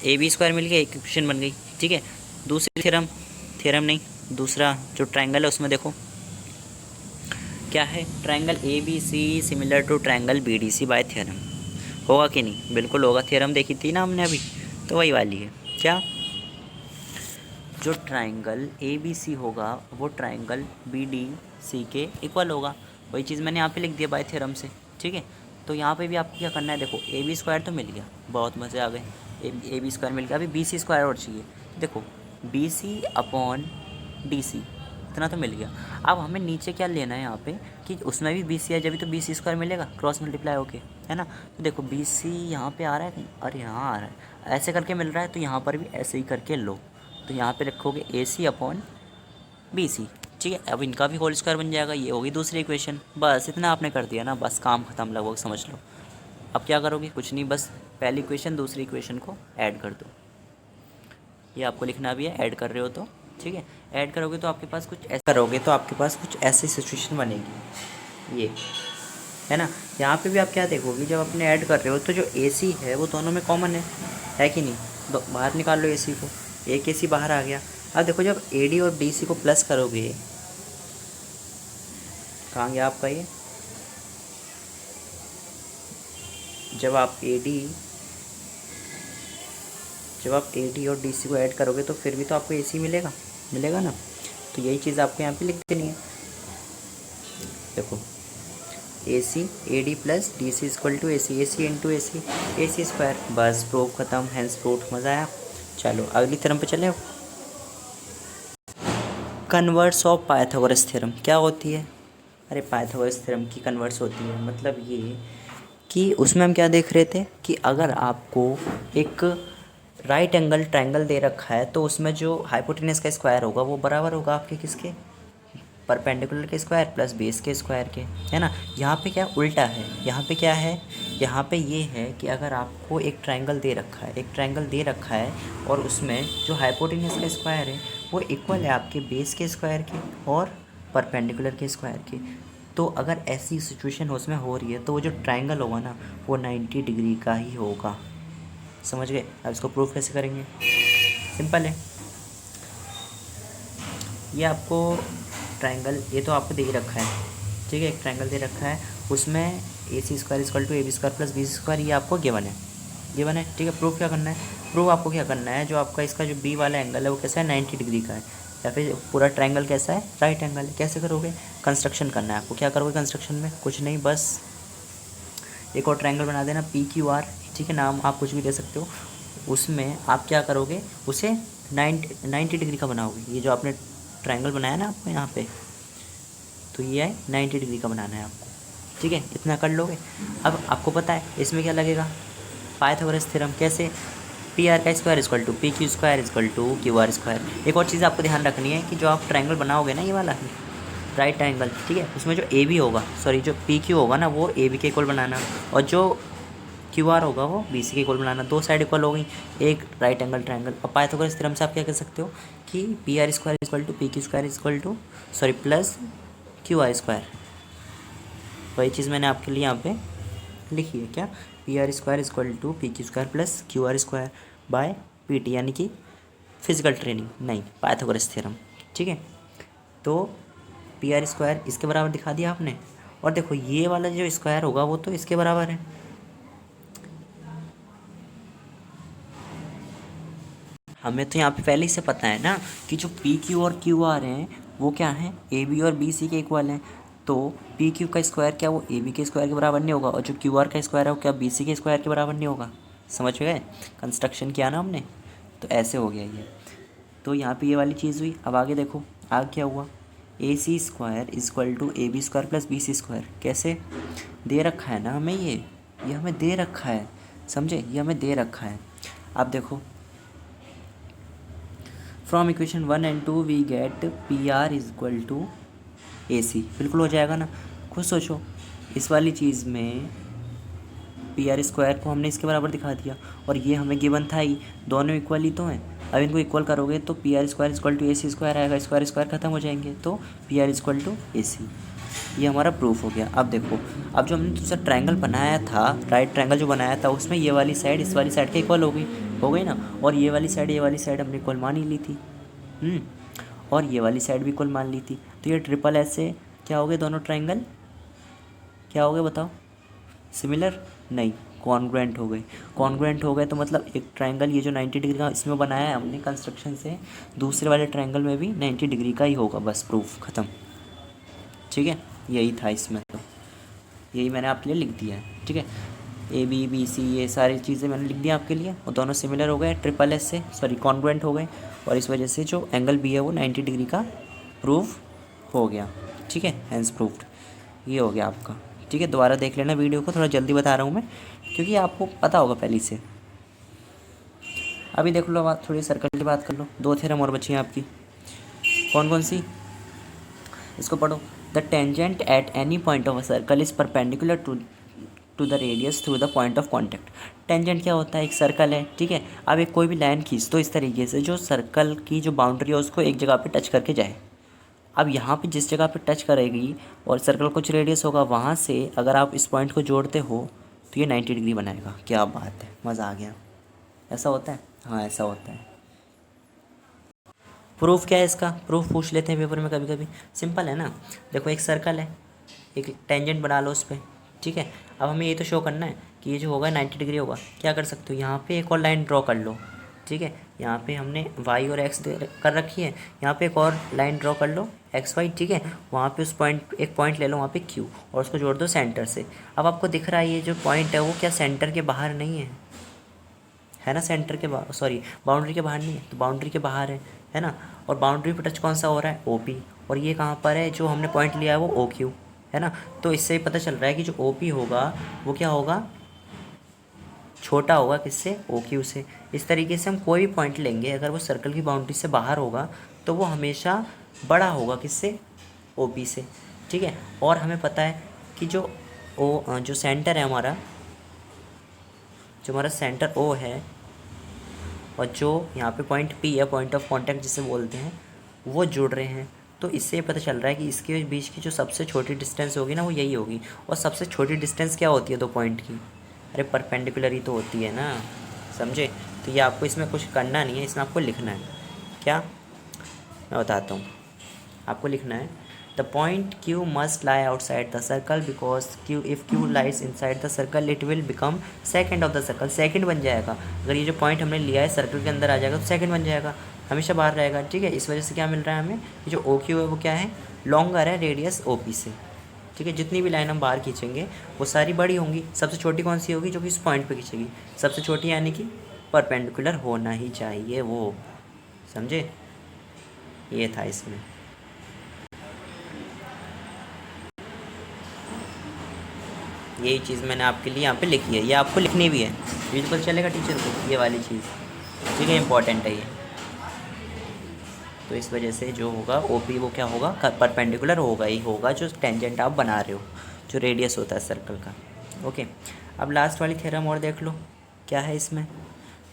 ए बी स्क्वायर मिल गया, एक इक्वेशन बन गई, ठीक है। दूसरी थ्योरम नहीं, दूसरा जो ट्रायंगल है उसमें देखो क्या है, triangle A B C similar to triangle B D C by theorem. होगा कि नहीं, बिल्कुल होगा, थ्योरम देखी थी ना हमने अभी, तो वही वाली है। क्या, जो ट्रायंगल ए बी सी होगा वो ट्रायंगल बी डी सी के इक्वल होगा। वही चीज़ मैंने यहाँ पे लिख दिया बाय थ्योरम से, ठीक है। तो यहाँ पे भी आपको क्या करना है, देखो ए बी स्क्वायर तो मिल गया, बहुत मज़े आ गए, ए बी स्क्वायर मिल गया, अभी बी सी स्क्वायर और चाहिए। देखो B C upon D C, इतना तो मिल गया। अब हमें नीचे क्या लेना है यहाँ पे, कि उसमें भी बी सी है, जब भी तो बी सी स्क्वायर मिलेगा, क्रॉस मल्टीप्लाई होके, है ना। तो देखो बी सी यहाँ पे आ रहा है कहीं, और यहाँ आ रहा है, ऐसे करके मिल रहा है, तो यहाँ पर भी ऐसे ही करके लो। तो यहाँ पे रखोगे ए सी अपॉन बी सी, ठीक है। अब इनका भी होल स्क्वायर बन जाएगा, ये होगी दूसरी इक्वेशन। बस इतना आपने कर दिया ना, बस काम खत्म, लगभग समझ लो। अब क्या करोगे, कुछ नहीं, बस पहली इक्वेशन दूसरी इक्वेशन को ऐड कर दो। ये आपको लिखना भी है, ऐड कर रहे हो तो, ठीक है। ऐड करोगे तो आपके पास कुछ ऐसा करोगे तो आपके पास कुछ ऐसी सिचुएशन बनेगी, ये है ना। यहाँ पे भी आप क्या देखोगे, जब अपने ऐड कर रहे हो तो जो ए सी है वो दोनों में कॉमन है कि नहीं। तो बाहर निकाल लो ए सी को, एक ए सी बाहर आ गया। अब देखो जब ए डी और डी सी को प्लस करोगे, कहाँ गया आपका ये, जब आप ए डी और डी सी को ऐड करोगे तो फिर भी तो आपको ए सी मिलेगा ना। तो यही चीज़ आपको यहाँ पे लिख देनी है। देखो A C A D plus D C equal to A C into A C square. बस प्रूफ खत्म, हैंस प्रूफ। मज़ा आया। चलो अगली थ्योरम पे चले। कन्वर्स ऑफ पाइथागोरस थ्योरम क्या होती है। अरे पाइथागोरस थ्योरम की कन्वर्स होती है, मतलब ये कि उसमें हम क्या देख रहे थे कि अगर आपको एक राइट एंगल ट्रायंगल दे रखा है तो उसमें जो हाइपोटेनस का स्क्वायर होगा वो बराबर होगा आपके किसके, परपेंडिकुलर के स्क्वायर प्लस बेस के स्क्वायर के, है ना। यहाँ पे क्या उल्टा है, यहाँ पे क्या है, यहाँ पे ये है कि अगर आपको एक ट्रायंगल दे रखा है और उसमें जो हाइपोटेनस का स्क्वायर है वो इक्वल है आपके बेस के स्क्वायर के और परपेंडिकुलर के स्क्वायर के। तो अगर ऐसी सिचुएशन उसमें हो रही है तो वो जो ट्रायंगल होगा ना वो 90 डिग्री का ही होगा। समझ गए। अब इसको प्रूफ कैसे करेंगे, सिंपल है। ये आपको ट्रायंगल, ये तो आपको दे ही रखा है, ठीक है। एक ट्रायंगल दे रखा है, उसमें A C square equal to A B square plus B square, ये आपको गिवन है, ठीक है। प्रूफ क्या करना है, प्रूफ आपको क्या करना है, जो आपका इसका जो बी वाला एंगल है वो कैसा है, 90 डिग्री का है, या फिर पूरा ट्रायंगल कैसा है, राइट एंगल है। कैसे करोगे, कंस्ट्रक्शन करना है आपको। क्या करोगे कंस्ट्रक्शन में, कुछ नहीं, बस एक और ट्रायंगल बना देना पी क्यू आर, ठीक है, नाम आप कुछ भी दे सकते हो। उसमें आप क्या करोगे, उसे 90 डिग्री का बनाओगे। ये जो आपने ट्रायंगल बनाया ना आपको यहाँ पे, तो ये है 90 डिग्री का बनाना है आपको, ठीक है। इतना कर लोगे। अब आपको पता है इसमें क्या लगेगा, पाइथागोरस थ्योरम। कैसे, पी आर का square equal to P Q square equal to Q R square. एक और चीज़ आपको ध्यान रखनी है कि जो आप ट्रायंगल बनाओगे ना ये वाला राइट ट्रायंगल, ठीक है, उसमें जो ए बी होगा, सॉरी जो पी क्यू होगा ना वो ए बी के इक्वल बनाना, और जो क्यू आर होगा वो बी सी के इक्वल बनाना। दो साइड इक्वल हो गई, एक राइट एंगल ट्रायंगल। और पाइथागोरस थ्योरम से आप क्या कर सकते हो कि P R square equal to P Q square equal to plus Q R square. वही चीज़ मैंने आपके लिए यहाँ पे लिखी है, क्या, P R square equal to P Q square plus Q R square by P T, यानी कि फिजिकल ट्रेनिंग नहीं, पाइथागोरस थ्योरम, ठीक है। तो पी आर स्क्वायर इसके बराबर दिखा दिया आपने, और देखो ये वाला जो स्क्वायर होगा वो तो इसके बराबर है, हमें तो यहाँ पे पहले ही से पता है ना कि जो पी क्यू और क्यू आर हैं वो क्या हैं, ए बी और बी सी के इक्वल हैं। तो पी क्यू का स्क्वायर क्या वो ए बी के स्क्वायर के बराबर नहीं होगा, और जो क्यू आर का स्क्वायर है वो क्या बी सी के स्क्वायर के बराबर नहीं होगा। समझ में गए, कंस्ट्रक्शन किया ना हमने, तो ऐसे हो गया ये। तो यहाँ पे ये वाली चीज़ हुई। अब आगे देखो आगे क्या हुआ, A C square is equal to A B square plus B C square. कैसे दे रखा है ना हमें, ये हमें दे रखा है, समझे, ये हमें दे रखा है। अब देखो from equation 1 and 2 we get P R is equal to A C. बिल्कुल हो जाएगा ना। खुद सोचो, इस वाली चीज़ में पी आर स्क्वायर को हमने इसके बराबर दिखा दिया, और ये हमें गिवन था ही, दोनों इक्वल ही तो हैं। अब इनको इक्वल करोगे तो P R square equal to A C square आएगा, स्क्वायर स्क्वायर खत्म हो जाएंगे, तो P R equal to A C. ये हमारा प्रूफ हो गया। अब देखो, अब जो हमने दूसरा ट्रायंगल बनाया था, राइट ट्रायंगल जो बनाया था, उसमें ये वाली साइड इस वाली साइड के इक्वल हो गई ना, और ये वाली साइड हमने इक्वल मान ही ली थी। और ये वाली साइड भी इक्वल मान ली थी। तो ये ट्रिपल एस से क्या हो गए, दोनों ट्रायंगल क्या हो गए बताओ, सिमिलर नहीं, कॉन्ग्रुएंट हो गए। कॉन्ग्रुएंट हो गए तो मतलब एक ट्रायंगल ये जो 90 डिग्री का इसमें बनाया है हमने कंस्ट्रक्शन से, दूसरे वाले ट्रायंगल में भी 90 डिग्री का ही होगा, बस प्रूफ ख़त्म। ठीक है, यही था इसमें, तो यही मैंने आपके लिए लिख दिया है। ठीक है, ए बी बी सी ये सारी चीज़ें मैंने लिख दी आपके लिए, और दोनों सिमिलर हो गए ट्रिपल एस से, सॉरी कॉन्ग्रुएंट हो गए, और इस वजह से जो एंगल बी है वो 90 डिग्री का प्रूफ हो गया। ठीक है, हैंस प्रूफ्ड, ये हो गया आपका। ठीक है, दोबारा देख लेना वीडियो को, थोड़ा जल्दी बता रहा हूँ मैं क्योंकि आपको पता होगा पहले से। अभी देख लो, बात थोड़ी सर्कल की बात कर लो। 2 थ्योरम और बची हैं आपकी, कौन कौन सी, इसको पढ़ो। The tangent at any point of a circle is perpendicular to the radius through the point of contact. Tangent क्या होता है, एक सर्कल है, ठीक है। अब एक कोई भी लाइन खींच दो इस तरीके से जो सर्कल की जो बाउंड्री है उसको एक जगह पे टच करके जाए। अब यहाँ पे जिस जगह पे टच करेगी और सर्कल कुछ रेडियस होगा, वहाँ से अगर आप इस पॉइंट को जोड़ते हो तो ये 90 डिग्री बनाएगा। क्या बात है, मज़ा आ गया। ऐसा होता है, हाँ ऐसा होता है। प्रूफ क्या है इसका, प्रूफ पूछ लेते हैं पेपर में कभी कभी। सिंपल है ना, देखो एक सर्कल है, एक टेंजेंट बना लो उस पर, ठीक है। अब हमें ये तो शो करना है कि ये जो होगा 90 डिग्री होगा। क्या कर सकते हो, यहाँ पे एक और लाइन ड्रॉ कर लो, ठीक है। यहाँ पे हमने वाई और एक्स कर रखी है, यहाँ पे एक और लाइन ड्रॉ कर लो एक्स वाई, ठीक है। वहाँ पे उस पॉइंट, एक पॉइंट ले लो वहाँ पे क्यू, और उसको जोड़ दो सेंटर से। अब आपको दिख रहा है ये जो पॉइंट है वो क्या सेंटर के बाहर नहीं है ना, सेंटर के बाहर, सॉरी बाउंड्री के बाहर नहीं है, तो बाउंड्री के बाहर है ना। और बाउंड्री पर टच कौन सा हो रहा है, ओ पी, और ये कहाँ पर है, जो हमने पॉइंट लिया है वो ओ क्यू, है ना। तो इससे ही पता चल रहा है कि जो ओ पी होगा वो क्या होगा, छोटा होगा किससे, ओ क्यू से। इस तरीके से हम कोई भी पॉइंट लेंगे, अगर वो सर्कल की बाउंड्री से बाहर होगा तो वो हमेशा बड़ा होगा किससे, ओ पी से, ठीक है। और हमें पता है कि जो जो सेंटर है हमारा, जो हमारा सेंटर ओ है, और जो यहाँ पे पॉइंट पी है, पॉइंट ऑफ कांटेक्ट जिसे बोलते हैं, वो जुड़ रहे हैं। तो इससे पता चल रहा है कि इसके बीच की जो सबसे छोटी डिस्टेंस होगी ना वो यही होगी। और सबसे छोटी डिस्टेंस क्या होती है दो पॉइंट की, अरे परपेंडिकुलर ही तो होती है ना, समझे। तो ये आपको इसमें कुछ करना नहीं है, इसमें आपको लिखना है। क्या, मैं बताता हूँ, आपको लिखना है the point Q must lie outside the circle because Q, if Q lies inside the circle it will become second of the circle. Second बन जाएगा, अगर ये जो पॉइंट हमने लिया है सर्कल के अंदर आ जाएगा तो सेकंड बन जाएगा, हमेशा बाहर रहेगा, ठीक है। इस वजह से क्या मिल रहा है हमें, कि जो ओ क्यू है वो क्या है, लॉन्गर है रेडियस ओ पी से, ठीक है। जितनी भी लाइन हम बाहर खींचेंगे वो सारी बड़ी होंगी। सबसे छोटी कौन सी होगी, जो कि इस पॉइंट पे खींचेगी, सबसे छोटी, यानी कि परपेंडिकुलर होना ही चाहिए वो, समझे। ये था इसमें। यही चीज़ मैंने आपके लिए यहाँ पे लिखी है, ये आपको लिखनी भी है, बिल्कुल चलेगा टीचर को, ये वाली चीज़, ठीक है, इंपॉर्टेंट है ये। तो इस वजह से जो होगा ओ पी वो क्या होगा, परपेंडिकुलर होगा ही होगा जो टेंजेंट आप बना रहे हो, जो रेडियस होता है सर्कल का। ओके, अब लास्ट वाली थ्योरम और देख लो, क्या है इसमें,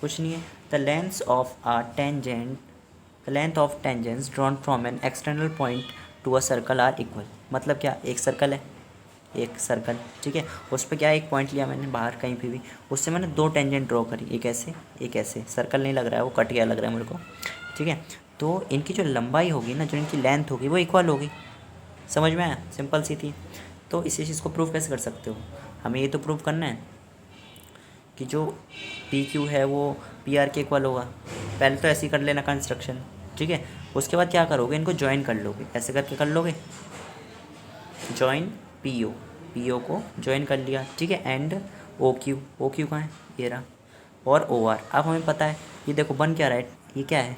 कुछ नहीं है। The length of a tangent, the length of tangents drawn from an external point to a circle are equal. मतलब क्या, एक सर्कल है, एक सर्कल, ठीक है, उस पर क्या एक पॉइंट लिया मैंने बाहर कहीं पे भी, उससे मैंने दो टेंजेंट ड्रॉ करी, एक ऐसे एक ऐसे। सर्कल नहीं लग रहा है, वो कट गया लग रहा है मेरे को, ठीक है। तो इनकी जो लंबाई होगी ना, जो इनकी लेंथ होगी वो इक्वल होगी। समझ में आया, सिंपल सी थी। तो इसी चीज़ को प्रूव कैसे कर सकते हो, हमें ये तो प्रूव करना है कि जो पी क्यू है वो पी आर के इक्वल होगा, पहले तो ऐसे ही कर लेना कंस्ट्रक्शन, ठीक है। उसके बाद क्या करोगे, इनको ज्वाइन कर लोगे, ऐसे करके कर लोगे, ज्वाइन पी ओ को ज्वाइन कर लिया, ठीक है। एंड ओ क्यू कहाँ है, ये रहा, और ओ आर। अब हमें पता है ये देखो बन क्या रहा है, ये क्या है,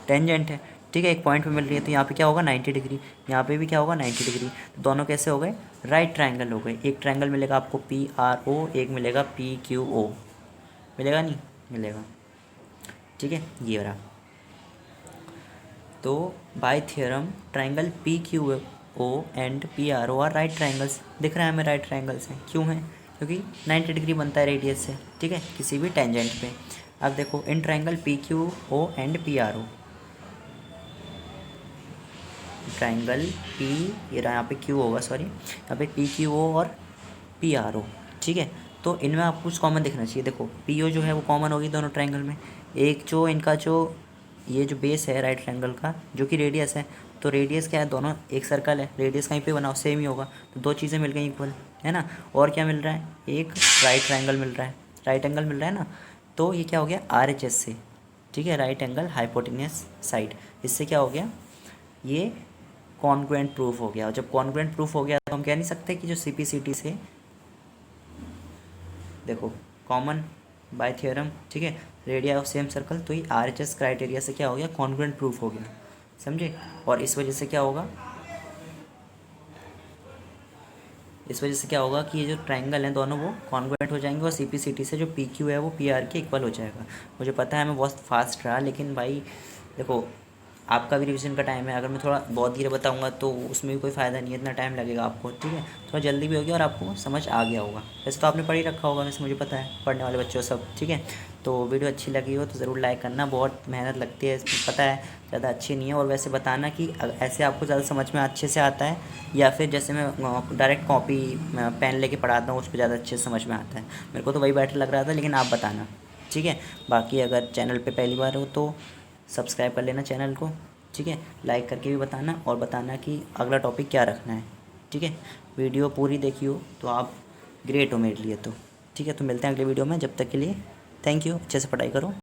टेंजेंट है, ठीक है। एक पॉइंट पे मिल रही है तो यहाँ पे क्या होगा 90 डिग्री, यहाँ पे भी क्या होगा 90 डिग्री। तो दोनों कैसे हो गए, राइट ट्रायंगल हो गए। एक ट्रायंगल मिलेगा आपको पी आर ओ, एक मिलेगा पी क्यू ओ, मिलेगा नहीं मिलेगा, ठीक है। ये रहा। तो by theorem triangle P Q O and P R O are right triangles, दिख रहा है हमें राइट ट्रायंगल्स हैं, क्यों है, क्योंकि 90 डिग्री बनता है रेडियस से, ठीक है, किसी भी टेंजेंट पे। अब देखो इन triangle P Q O and P R O, triangle P, ये रहा यहाँ पे क्यू होगा, सॉरी यहाँ पे पी क्यू ओ और पी आर ओ, ठीक है। तो इनमें आपको कुछ कॉमन दिखना चाहिए। देखो पी ओ जो है वो कॉमन होगी दोनों ट्रायंगल में। एक जो इनका जो ये जो बेस है राइट ट्रायंगल का, जो कि रेडियस है, तो रेडियस क्या है, दोनों एक सर्कल है, रेडियस कहीं पे बनाओ सेम ही होगा, तो दो चीज़ें मिल गई इक्वल, है ना। और क्या मिल रहा है, एक राइट ट्रायंगल मिल रहा है, राइट एंगल मिल रहा है ना। तो ये क्या हो गया आर एच एस से, ठीक है, राइट एंगल हाइपोटेन्यूस साइड। इससे क्या हो गया, ये कॉन्ग्रुएंट प्रूफ हो गया। और जब कॉन्ग्रुएंट प्रूफ हो गया तो हम कह नहीं सकते कि जो CP/CT से, देखो कॉमन बाय थ्योरम, ठीक है, रेडिया ऑफ सेम सर्कल, तो ये RHS क्राइटेरिया से क्या हो गया, कॉन्ग्रुएंट प्रूफ हो गया, समझे। और इस वजह से क्या होगा, इस वजह से क्या होगा कि ये जो ट्रायंगल हैं दोनों वो कॉन्ग्रुएंट हो जाएंगे, और CP/CT से जो PQ है वो PR के इक्वल हो जाएगा। मुझे पता है मैं बहुत फास्ट रहा, लेकिन भाई देखो आपका भी रिवीजन का टाइम है, अगर मैं थोड़ा बहुत धीरे बताऊंगा तो उसमें भी कोई फ़ायदा नहीं है, इतना टाइम लगेगा आपको, ठीक है। थोड़ा जल्दी भी होगी और आपको समझ आ गया होगा। वैसे तो आपने पढ़ ही रखा होगा, वैसे मुझे पता है, पढ़ने वाले बच्चों सब, ठीक है। तो वीडियो अच्छी लगी हो तो ज़रूर लाइक करना, बहुत मेहनत लगती है इसमें, पता है ज़्यादा अच्छी नहीं है। और वैसे बताना कि ऐसे आपको ज़्यादा समझ में अच्छे से आता है, या फिर जैसे मैं डायरेक्ट कॉपी पेन लेके पढ़ाता हूँ उस पर ज़्यादा अच्छे से समझ में आता है। मेरे को तो वही बेटर लग रहा था, लेकिन आप बताना, ठीक है। बाकी अगर चैनल पे पहली बार हो तो सब्सक्राइब कर लेना चैनल को, ठीक है। लाइक करके भी बताना, और बताना कि अगला टॉपिक क्या रखना है, ठीक है। वीडियो पूरी देखी हो तो आप ग्रेट हो मेरे लिए तो, ठीक है। तो मिलते हैं अगले वीडियो में, जब तक के लिए थैंक यू, अच्छे से पढ़ाई करो।